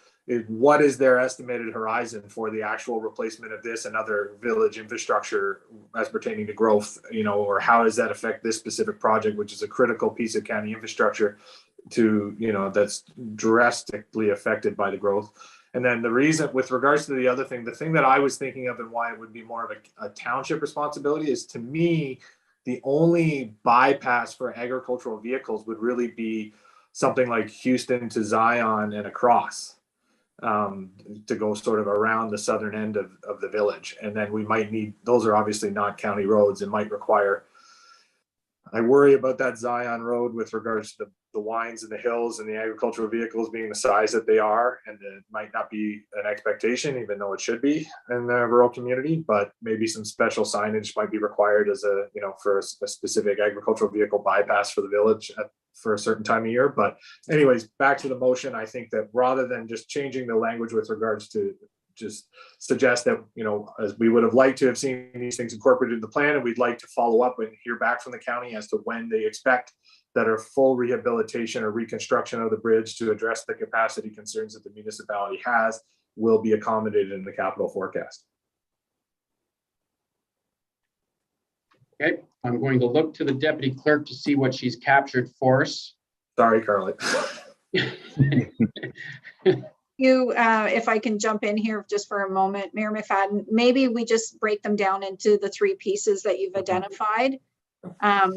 what is their estimated horizon for the actual replacement of this and other village infrastructure as pertaining to growth, or how does that affect this specific project, which is a critical piece of county infrastructure to, that's drastically affected by the growth. And then the reason, with regards to the other thing, the thing that I was thinking of and why it would be more of a township responsibility is, to me, the only bypass for agricultural vehicles would really be something like Houston to Zion and across, to go sort of around the southern end of the village. And then we might need, those are obviously not county roads. It might require, I worry about that Zion road with regards to the the wines and the hills and the agricultural vehicles being the size that they are, and it might not be an expectation, even though it should be in the rural community, but maybe some special signage might be required as a, for a specific agricultural vehicle bypass for the village for a certain time of year. But anyways, back to the motion, I think that rather than just changing the language with regards to just suggest that, as we would have liked to have seen these things incorporated in the plan, and we'd like to follow up and hear back from the county as to when they expect that a full rehabilitation or reconstruction of the bridge to address the capacity concerns that the municipality has will be accommodated in the capital forecast. Okay, I'm going to look to the deputy clerk to see what she's captured for us. Sorry, Carla. If I can jump in here just for a moment, Mayor McFadden, maybe we just break them down into the three pieces that you've identified.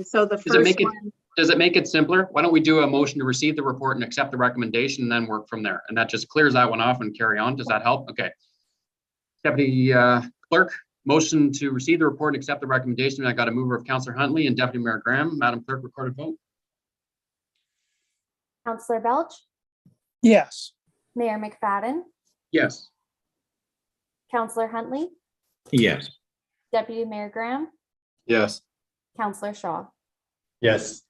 So the first one. Does it make it simpler? Why don't we do a motion to receive the report and accept the recommendation and then work from there? And that just clears that one off and carry on. Does that help? Okay. Deputy Clerk, motion to receive the report and accept the recommendation. I got a mover of Councillor Huntley and Deputy Mayor Graham. Madam Clerk, recorded vote. Councillor Belch, Yes. Mayor McFadden, Yes. Councillor Huntley, Yes. Deputy Mayor Graham, Yes. Councillor Shaw. Yes.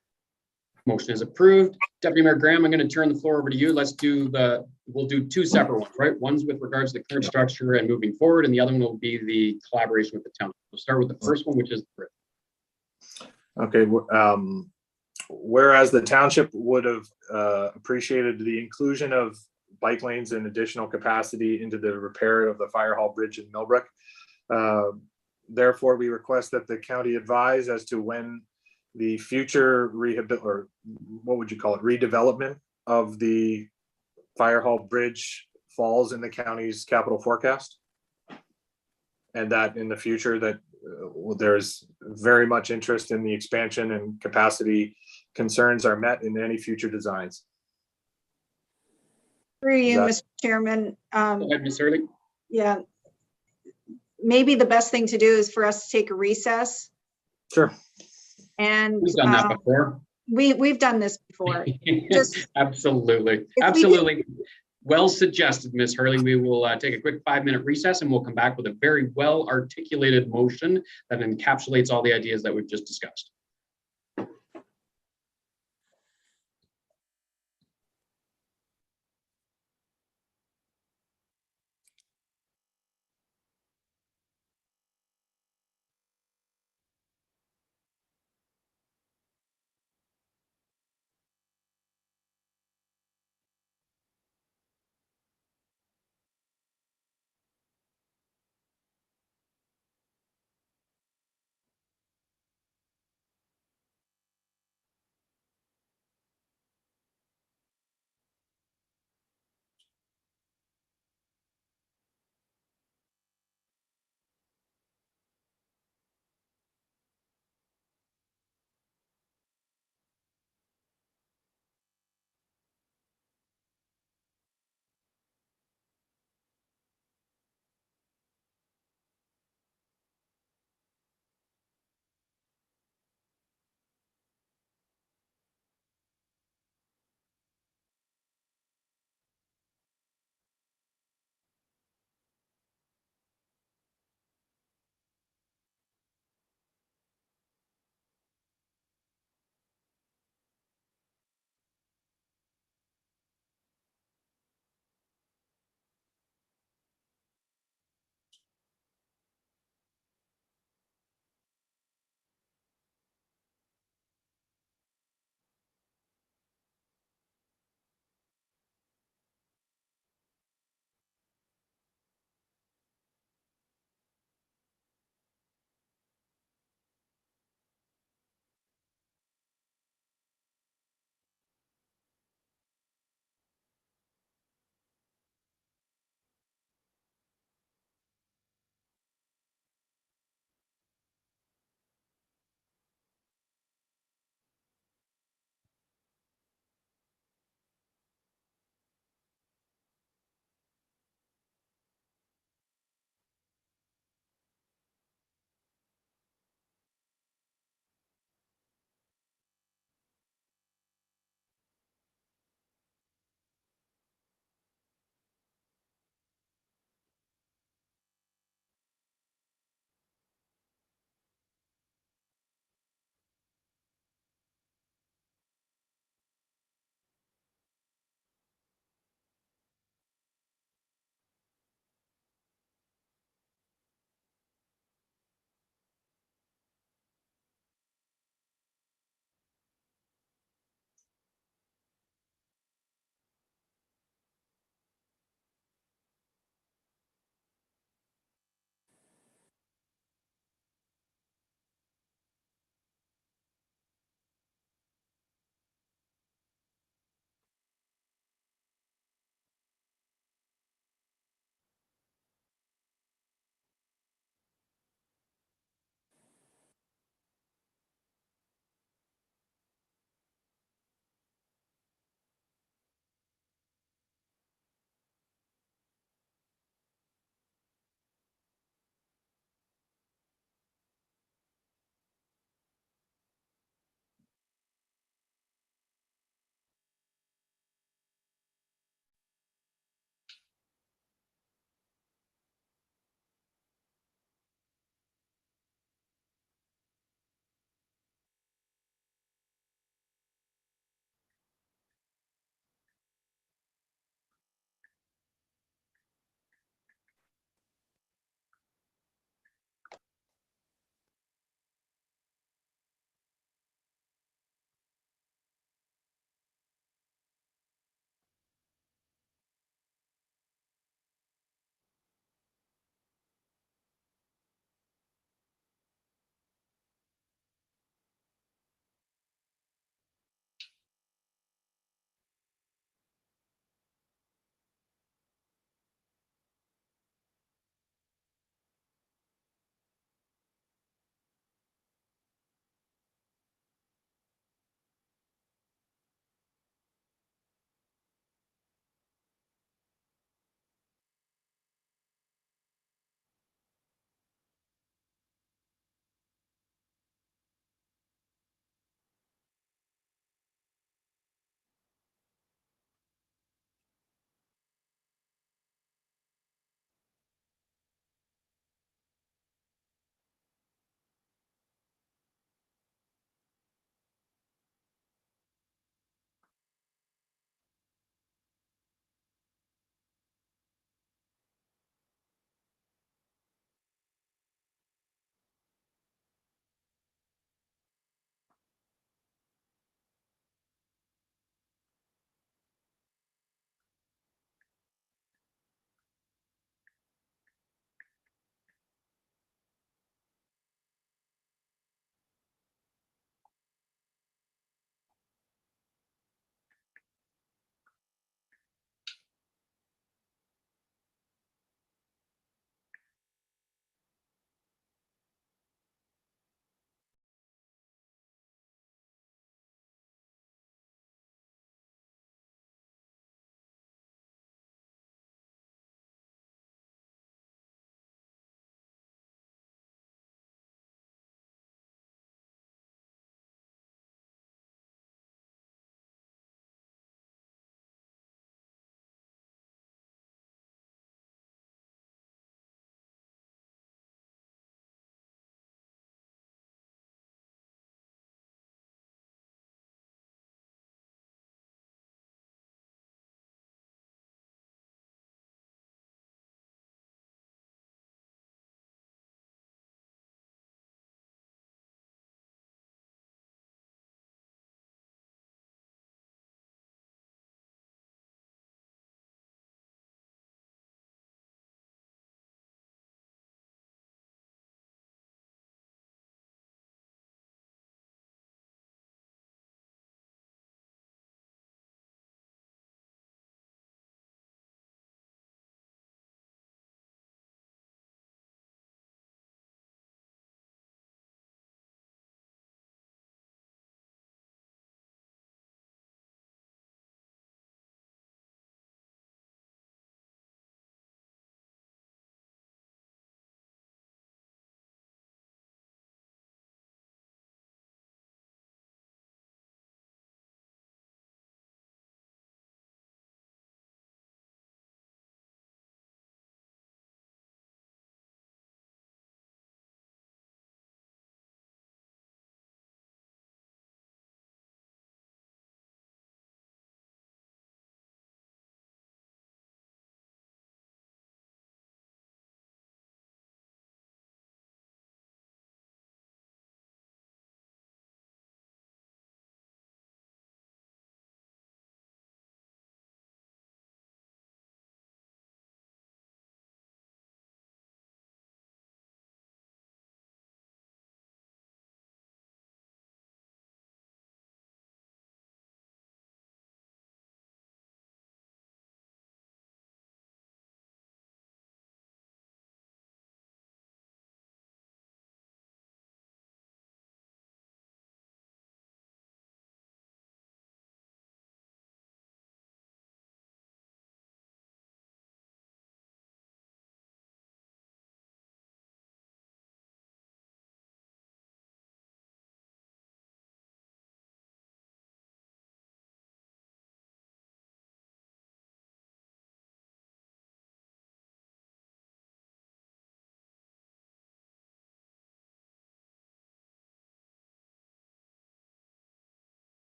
Motion is approved. Deputy Mayor Graham, I'm going to turn the floor over to you. We'll do two separate ones, right? One's with regards to the current structure and moving forward, and the other one will be the collaboration with the town. We'll start with the first one, which is the bridge. Okay. Whereas the township would have appreciated the inclusion of bike lanes and additional capacity into the repair of the Fire Hall Bridge in Millbrook. Therefore, we request that the county advise as to when the future redevelopment of the Fire Hall Bridge falls in the county's capital forecast. And that in the future that there's very much interest in the expansion and capacity concerns are met in any future designs. Through you, Mr. Chairman. Go ahead, Ms. Hurley. Yeah. Maybe the best thing to do is for us to take a recess. Sure. And we've done that before. We've done this before. Absolutely. Absolutely. Well suggested, Ms. Hurley. We will take a quick 5-minute recess and we'll come back with a very well articulated motion that encapsulates all the ideas that we've just discussed.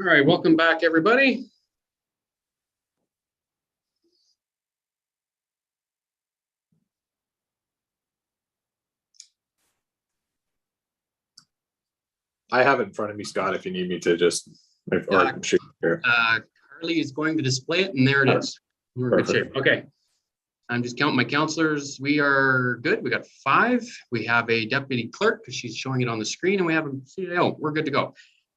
All right, welcome back, everybody. I have it in front of me, Scott, if you need me to just, or I can shoot here. Carly is going to display it, and there it is. We're in good shape. Okay. I'm just counting my counselors. We are good. We got 5. We have a deputy clerk because she's showing it on the screen, and we have a CAO. We're good to go.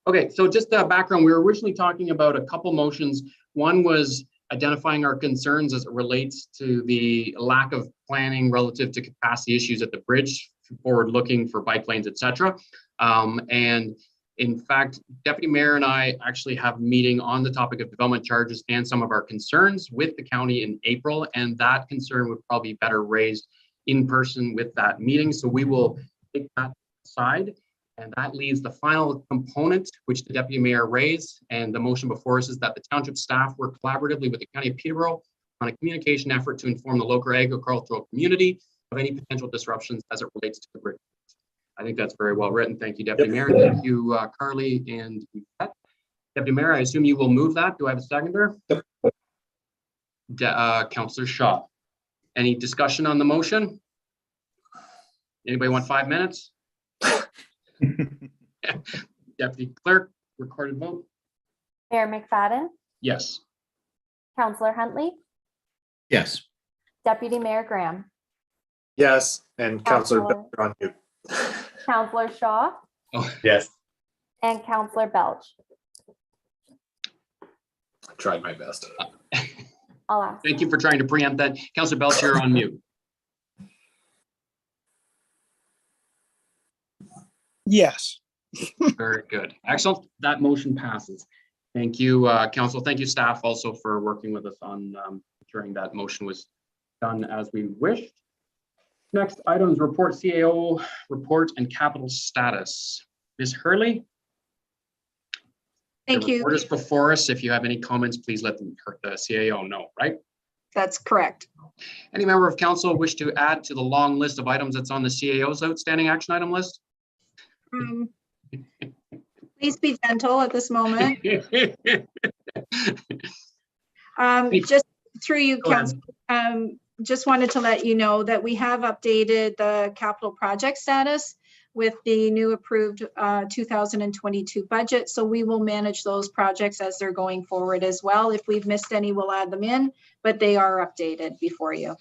Okay, so just background. We were originally talking about a couple motions. One was identifying our concerns as it relates to the lack of planning relative to capacity issues at the bridge, forward looking for bike lanes, etc. And in fact, Deputy Mayor and I actually have a meeting on the topic of development charges and some of our concerns with the county in April, and that concern would probably be better raised in person with that meeting. So we will take that aside, and that leaves the final component, which the Deputy Mayor raised, and the motion before us is that the township staff work collaboratively with the County of Peterborough on a communication effort to inform the local agricultural community of any potential disruptions as it relates to the bridge. I think that's very well written. Thank you, Deputy Mayor. Thank you, Carly and Yvette. Deputy Mayor, I assume you will move that. Do I have a seconder? Councillor Shaw. Any discussion on the motion? Anybody want 5 minutes? Deputy Clerk, recorded vote. Mayor McFadden, Yes. Councillor Huntley, Yes. Deputy Mayor Graham, Yes, and Councillor Councillor- Becker on mute. Councillor Shaw, Yes. and Councillor Belch. I tried my best. I'll ask. Thank you for trying to preempt that. Councillor Belch, you're on mute. Yes. Very good. Excellent. That motion passes. Thank you, Council. Thank you, staff, also for working with us on ensuring that motion was done as we wished. Next items, report CAO report and capital status. Ms. Hurley? Thank The you. report is before us. If you have any comments, please let the CAO know, right? That's correct. Any member of council wish to add to the long list of items that's on the CAO's outstanding action item list? Please be gentle at this moment. Just through you, Go ahead. Council, just wanted to let you know that we have updated the capital project status with the new approved 2022 budget. So we will manage those projects as they're going forward as well. If we've missed any, we'll add them in, but they are updated before you.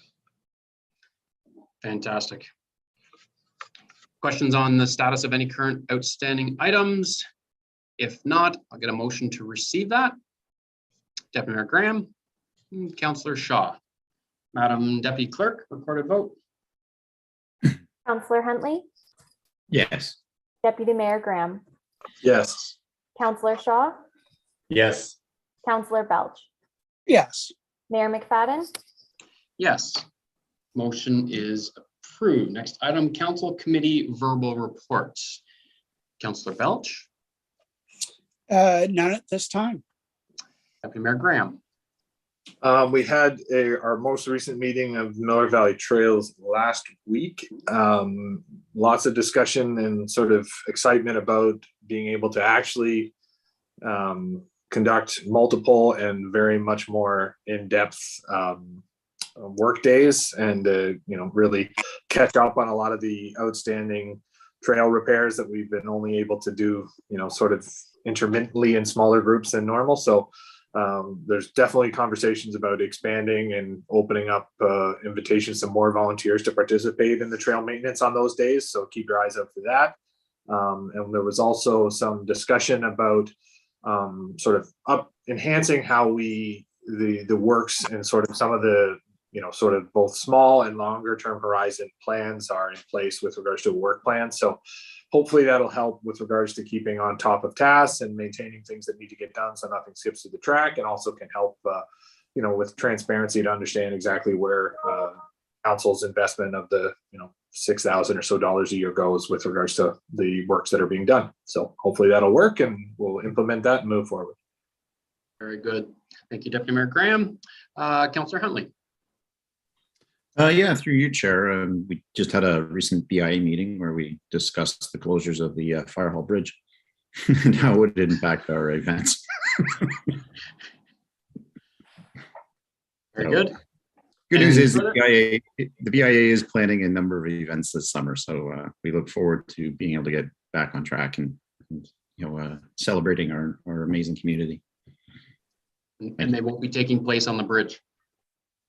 Fantastic. Questions on the status of any current outstanding items? If not, I'll get a motion to receive that. Deputy Mayor Graham, Councillor Shaw. Madam Deputy Clerk, recorded vote. Councillor Huntley, Yes. Deputy Mayor Graham, Yes. Councillor Shaw, Yes. Councillor Belch, Yes. Mayor McFadden, Yes. Motion is approved. Next item, Council Committee verbal reports. Councillor Belch, None at this time. Deputy Mayor Graham. We had our most recent meeting of Miller Valley Trails last week. Lots of discussion and sort of excitement about being able to actually conduct multiple and very much more in-depth work days, and really catch up on a lot of the outstanding trail repairs that we've been only able to do sort of intermittently in smaller groups than normal. So there's definitely conversations about expanding and opening up invitations to more volunteers to participate in the trail maintenance on those days. So keep your eyes out for that. And there was also some discussion about sort of enhancing how the works and sort of some of the sort of both small and longer term horizon plans are in place with regards to a work plan. So hopefully that'll help with regards to keeping on top of tasks and maintaining things that need to get done so nothing skips through the track, and also can help with transparency to understand exactly where council's investment of the $6,000 or so a year goes with regards to the works that are being done. So hopefully that'll work, and we'll implement that and move forward. Very good. Thank you, Deputy Mayor Graham. Councillor Huntley. Yeah, through you, Chair. We just had a recent BIA meeting where we discussed the closures of the Fire Hall Bridge and how it would impact our events. Very So, good. Good news Any is further- the BIA is planning a number of events this summer, so we look forward to being able to get back on track and celebrating our amazing community. And they won't be taking place on the bridge.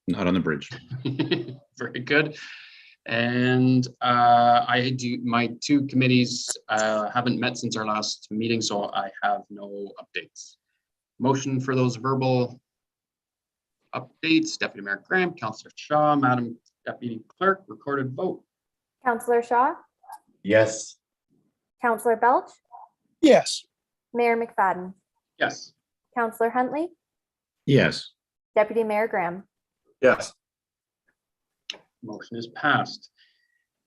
Not on the bridge. Very good. And my two committees haven't met since our last meeting, so I have no updates. Motion for those verbal updates. Deputy Mayor Graham, Councillor Shaw, Madam Deputy Clerk, recorded vote. Councillor Shaw, Yes. Councillor Belch, Yes. Mayor McFadden, Yes. Councillor Huntley, Yes. Deputy Mayor Graham. Yes. Motion is passed.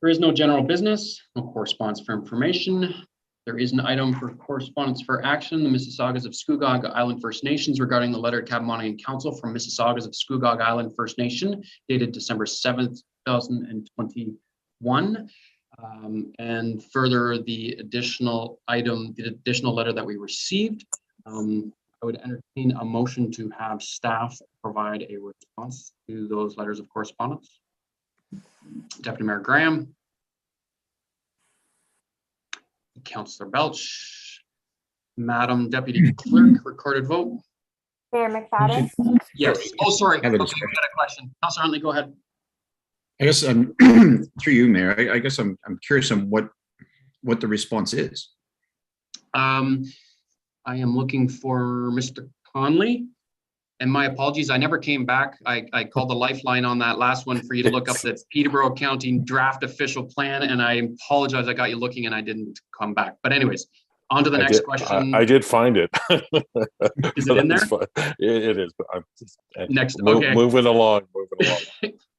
There is no general business, no correspondence for information. There is an item for correspondence for action. The Mississaugas of Scugog Island First Nations regarding the letter to Catamount Council from Mississaugas of Scugog Island First Nation dated December 7th, 2021. And further, the additional letter that we received. I would entertain a motion to have staff provide a response to those letters of correspondence. Deputy Mayor Graham. Councillor Belch. Madam Deputy Clerk, recorded vote. Mayor McFadden, Yes. Oh, sorry. I Okay, have a we've got a question. Councillor Huntley, go ahead. I guess through you, Mayor. I guess I'm curious on what the response is. I am looking for Mr. Conley. And my apologies, I never came back. I called the lifeline on that last one for you to look up the Peterborough County draft official plan, and I apologize, I got you looking and I didn't come back. But anyways, on to the next question. I did find it. Is it in there? It is, but I'm just Next, okay. moving along.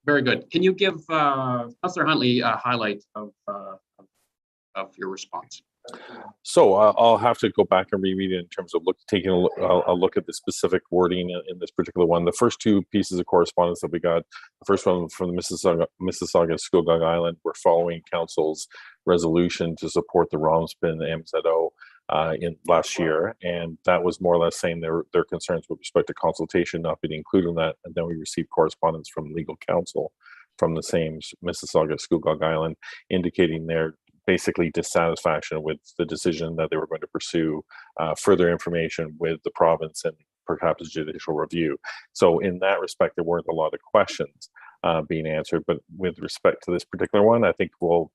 Very good. Can you give Councillor Huntley a highlight of your response? So I'll have to go back and reread it in terms of taking a look at the specific wording in this particular one. The first two pieces of correspondence that we got, the first one from the Mississauga Scugog Island, we're following council's resolution to support the Romspin MZO in last year, and that was more or less saying their concerns with respect to consultation not being included in that. And then we received correspondence from legal counsel from the same Mississauga Scugog Island indicating their basically dissatisfaction with the decision that they were going to pursue further information with the province and perhaps judicial review. So in that respect, there weren't a lot of questions being answered, but with respect to this particular one, I think we'll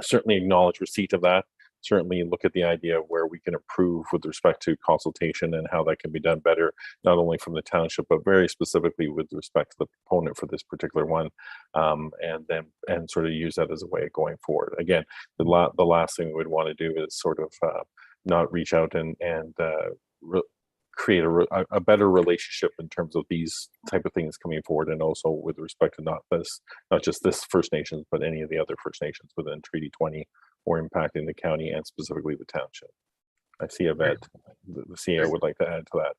certainly acknowledge receipt of that, certainly look at the idea of where we can improve with respect to consultation and how that can be done better, not only from the township, but very specifically with respect to the proponent for this particular one, and sort of use that as a way of going forward. Again, the last thing we would want to do is sort of not reach out and create a better relationship in terms of these type of things coming forward, and also with respect to not just this First Nations, but any of the other First Nations within Treaty 20 or impacting the county and specifically the township. I see Yvette, the CEO, would like to add to that.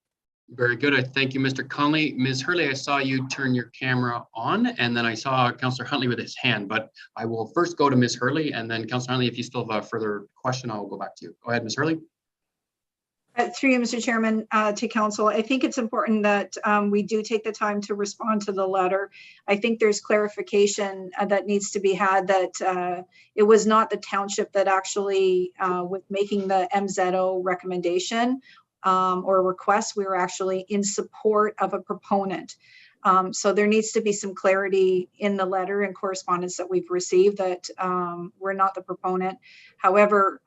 Very good. I thank you, Mr. Conley. Ms. Hurley, I saw you turn your camera on, and then I saw Councillor Huntley with his hand, but I will first go to Ms. Hurley, and then Councillor Huntley, if you still have a further question, I'll go back to you. Go ahead, Ms. Hurley. Through you, Mr. Chairman, to council, I think it's important that we do take the time to respond to the letter. I think there's clarification that needs to be had that it was not the township that actually was making the MZO recommendation or request. We were actually in support of a proponent. So there needs to be some clarity in the letter and correspondence that we've received that we're not the proponent. However,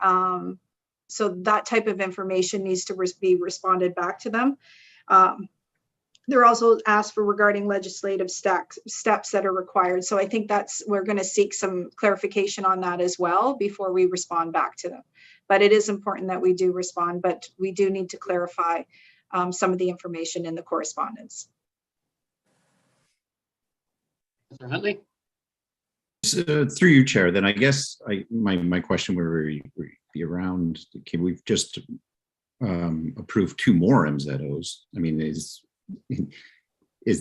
so that type of information needs to be responded back to them. They're also asked for regarding legislative steps that are required. So I think we're going to seek some clarification on that as well before we respond back to them. But it is important that we do respond, but we do need to clarify some of the information in the correspondence. Mr. Huntley. Through you, Chair, then I guess my question would be around, can we just approve 2 more MZOs? I mean, is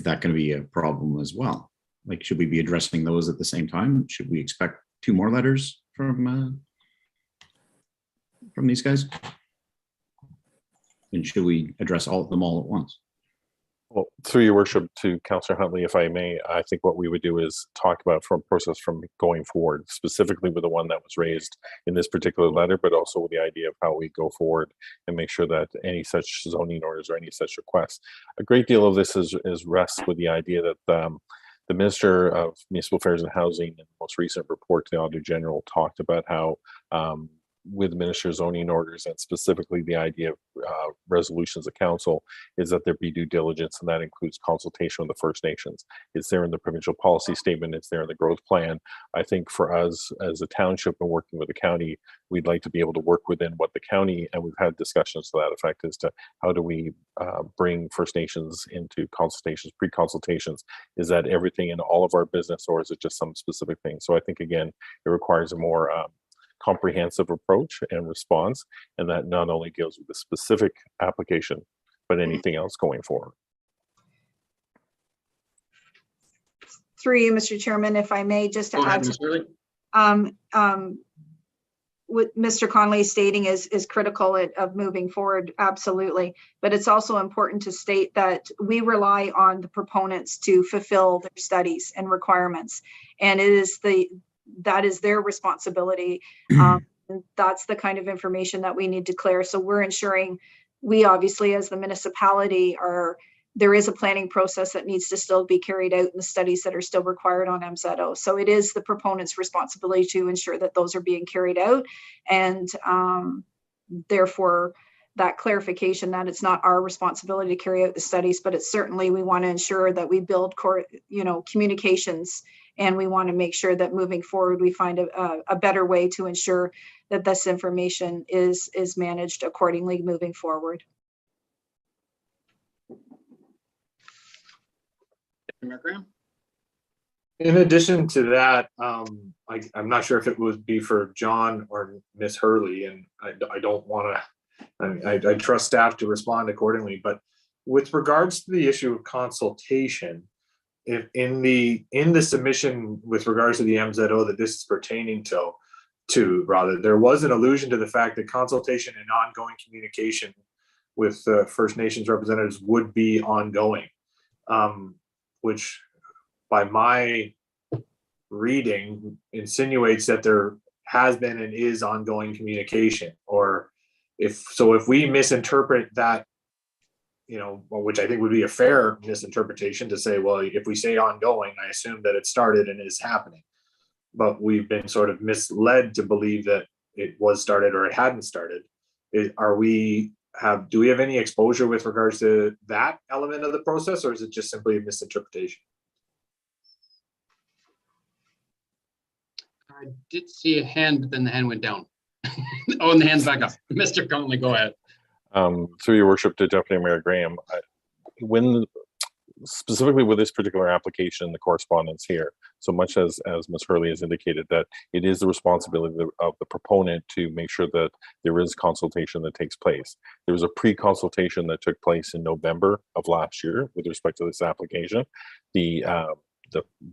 that going to be a problem as well? Like, should we be addressing those at the same time? Should we expect 2 more letters from these guys? And should we address all of them all at once? Well, through your worship to Councillor Huntley, if I may, I think what we would do is talk about from process from going forward, specifically with the one that was raised in this particular letter, but also with the idea of how we go forward and make sure that any such zoning orders or any such requests. A great deal of this is rests with the idea that the Minister of Municipal Affairs and Housing in the most recent report to the Auditor General talked about how with Minister zoning orders and specifically the idea of resolutions of council is that there be due diligence, and that includes consultation with the First Nations. It's there in the provincial policy statement, it's there in the growth plan. I think for us as a township and working with the county, we'd like to be able to work within what the county, and we've had discussions to that effect as to how do we bring First Nations into consultations, pre-consultations. Is that everything in all of our business, or is it just some specific things? So I think, again, it requires a more comprehensive approach and response, and that not only deals with the specific application, but anything else going forward. Through you, Mr. Chairman, if I may, just to Go ahead, add Ms. Hurley. what Mr. Conley is stating is critical of moving forward, absolutely. But it's also important to state that we rely on the proponents to fulfill their studies and requirements, and that is their responsibility. That's the kind of information that we need to clear. So we're ensuring, we obviously as the municipality there is a planning process that needs to still be carried out in the studies that are still required on MZO. So it is the proponent's responsibility to ensure that those are being carried out. And therefore that clarification that it's not our responsibility to carry out the studies, but it's certainly, we want to ensure that we build communications, and we want to make sure that moving forward, we find a better way to ensure that this information is managed accordingly moving forward. Mayor Graham? In addition to that, I'm not sure if it would be for John or Miss Hurley, and I don't want to, I trust staff to respond accordingly, but with regards to the issue of consultation, if in the submission with regards to the MZO that this is pertaining to rather, there was an allusion to the fact that consultation and ongoing communication with First Nations representatives would be ongoing, which by my reading insinuates that there has been and is ongoing communication. Or if we misinterpret that, which I think would be a fair misinterpretation to say, well, if we say ongoing, I assume that it started and is happening. But we've been sort of misled to believe that it was started or it hadn't started. Do we have any exposure with regards to that element of the process, or is it just simply a misinterpretation? I did see a hand, but then the hand went down. Oh, and the hand's back up. Mr. Conley, go ahead. Through your worship to Deputy Mayor Graham, specifically with this particular application, the correspondence here, so much as Ms. Hurley has indicated that it is the responsibility of the proponent to make sure that there is consultation that takes place. There was a pre-consultation that took place in November of last year with respect to this application.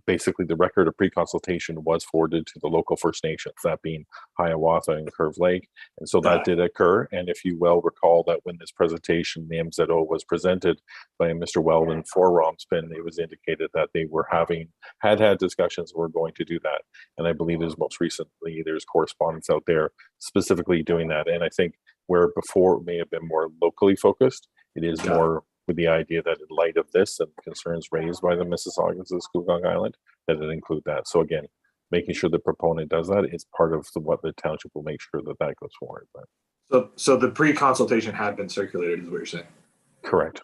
Basically the record of pre-consultation was forwarded to the local First Nations, that being Hiawatha and Curve Lake. And so that did occur. And if you well recall that when this presentation, the MZO, was presented by Mr. Weldon for Romspen, it was indicated that they were had discussions and were going to do that. And I believe most recently there's correspondence out there specifically doing that. And I think where before it may have been more locally focused, it is more with the idea that in light of this and concerns raised by the Mississaugas of Scugog Island, that it include that. So again, making sure the proponent does that is part of what the township will make sure that goes forward. So the pre-consultation had been circulated, is what you're saying? Correct.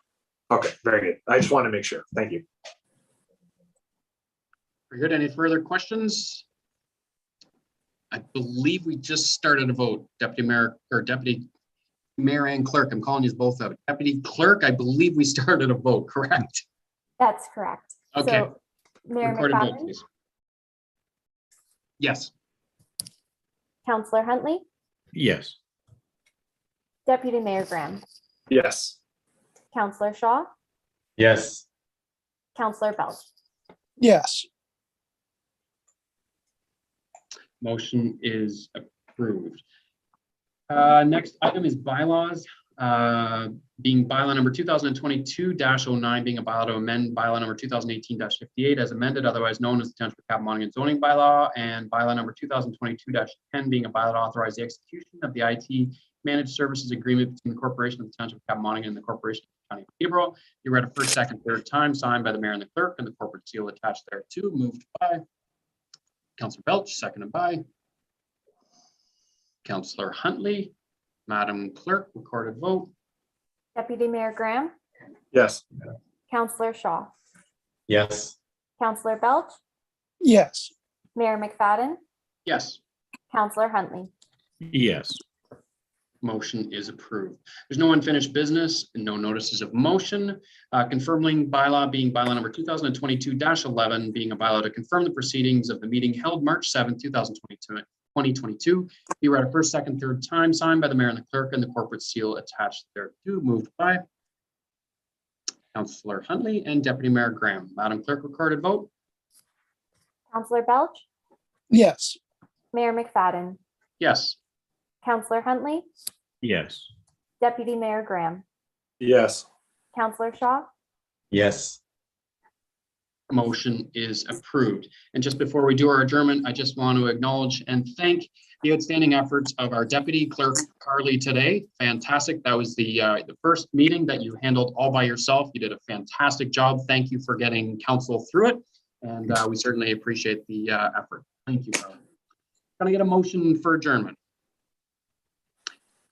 Okay, very good. I just want to make sure. Thank you. Very good. Any further questions? I believe we just started a vote. Deputy Mayor and Clerk, I'm calling you both out. Deputy Clerk, I believe we started a vote, correct? That's correct. Okay. So, Mayor Recorded vote, McFadden, please. Yes. Councillor Huntley, Yes. Deputy Mayor Graham, Yes. Councillor Shaw, Yes. Councillor Belch. Yes. Motion is approved. Next item is bylaws. being bylaw number 2022-09, being a bylaw to amend bylaw number 2018-58 as amended, otherwise known as the Township of Cappamonigan zoning bylaw, and bylaw number 2022-10 being a bylaw to authorize the execution of the IT managed services agreement between the corporation of the Township of Cappamonigan and the corporation of the County of Peterborough. You read a first, second, third time, signed by the mayor and the clerk, and the corporate seal attached thereto. Moved by Councillor Belch, seconded by Councillor Huntley. Madam Clerk, recorded vote. Deputy Mayor Graham, Yes. Councillor Shaw, Yes. Councillor Belch, Yes. Mayor McFadden, Yes. Councillor Huntley. Yes. Motion is approved. There's no unfinished business and no notices of motion. Confirming bylaw being bylaw number 2022-11, being a bylaw to confirm the proceedings of the meeting held March 7th, 2022. Be read a first, second, third time, signed by the mayor and the clerk, and the corporate seal attached thereto. Moved by Councillor Huntley and Deputy Mayor Graham. Madam Clerk, recorded vote. Councillor Belch, Yes. Mayor McFadden, Yes. Councillor Huntley, Yes. Deputy Mayor Graham, Yes. Councillor Shaw, Yes. Motion is approved. And just before we do our adjournment, I just want to acknowledge and thank the outstanding efforts of our deputy clerk, Carly, today. Fantastic. That was the first meeting that you handled all by yourself. You did a fantastic job. Thank you for getting council through it. And we certainly appreciate the effort. Thank you, Carly. Can I get a motion for adjournment?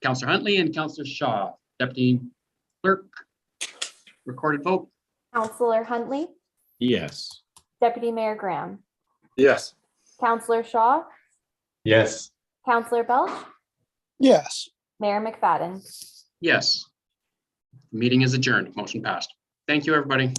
Councillor Huntley and Councillor Shaw. Deputy Clerk, recorded vote. Councillor Huntley, Yes. Deputy Mayor Graham, Yes. Councillor Shaw, Yes. Councillor Belch, Yes. Mayor McFadden. Yes. Meeting is adjourned. Motion passed. Thank you, everybody.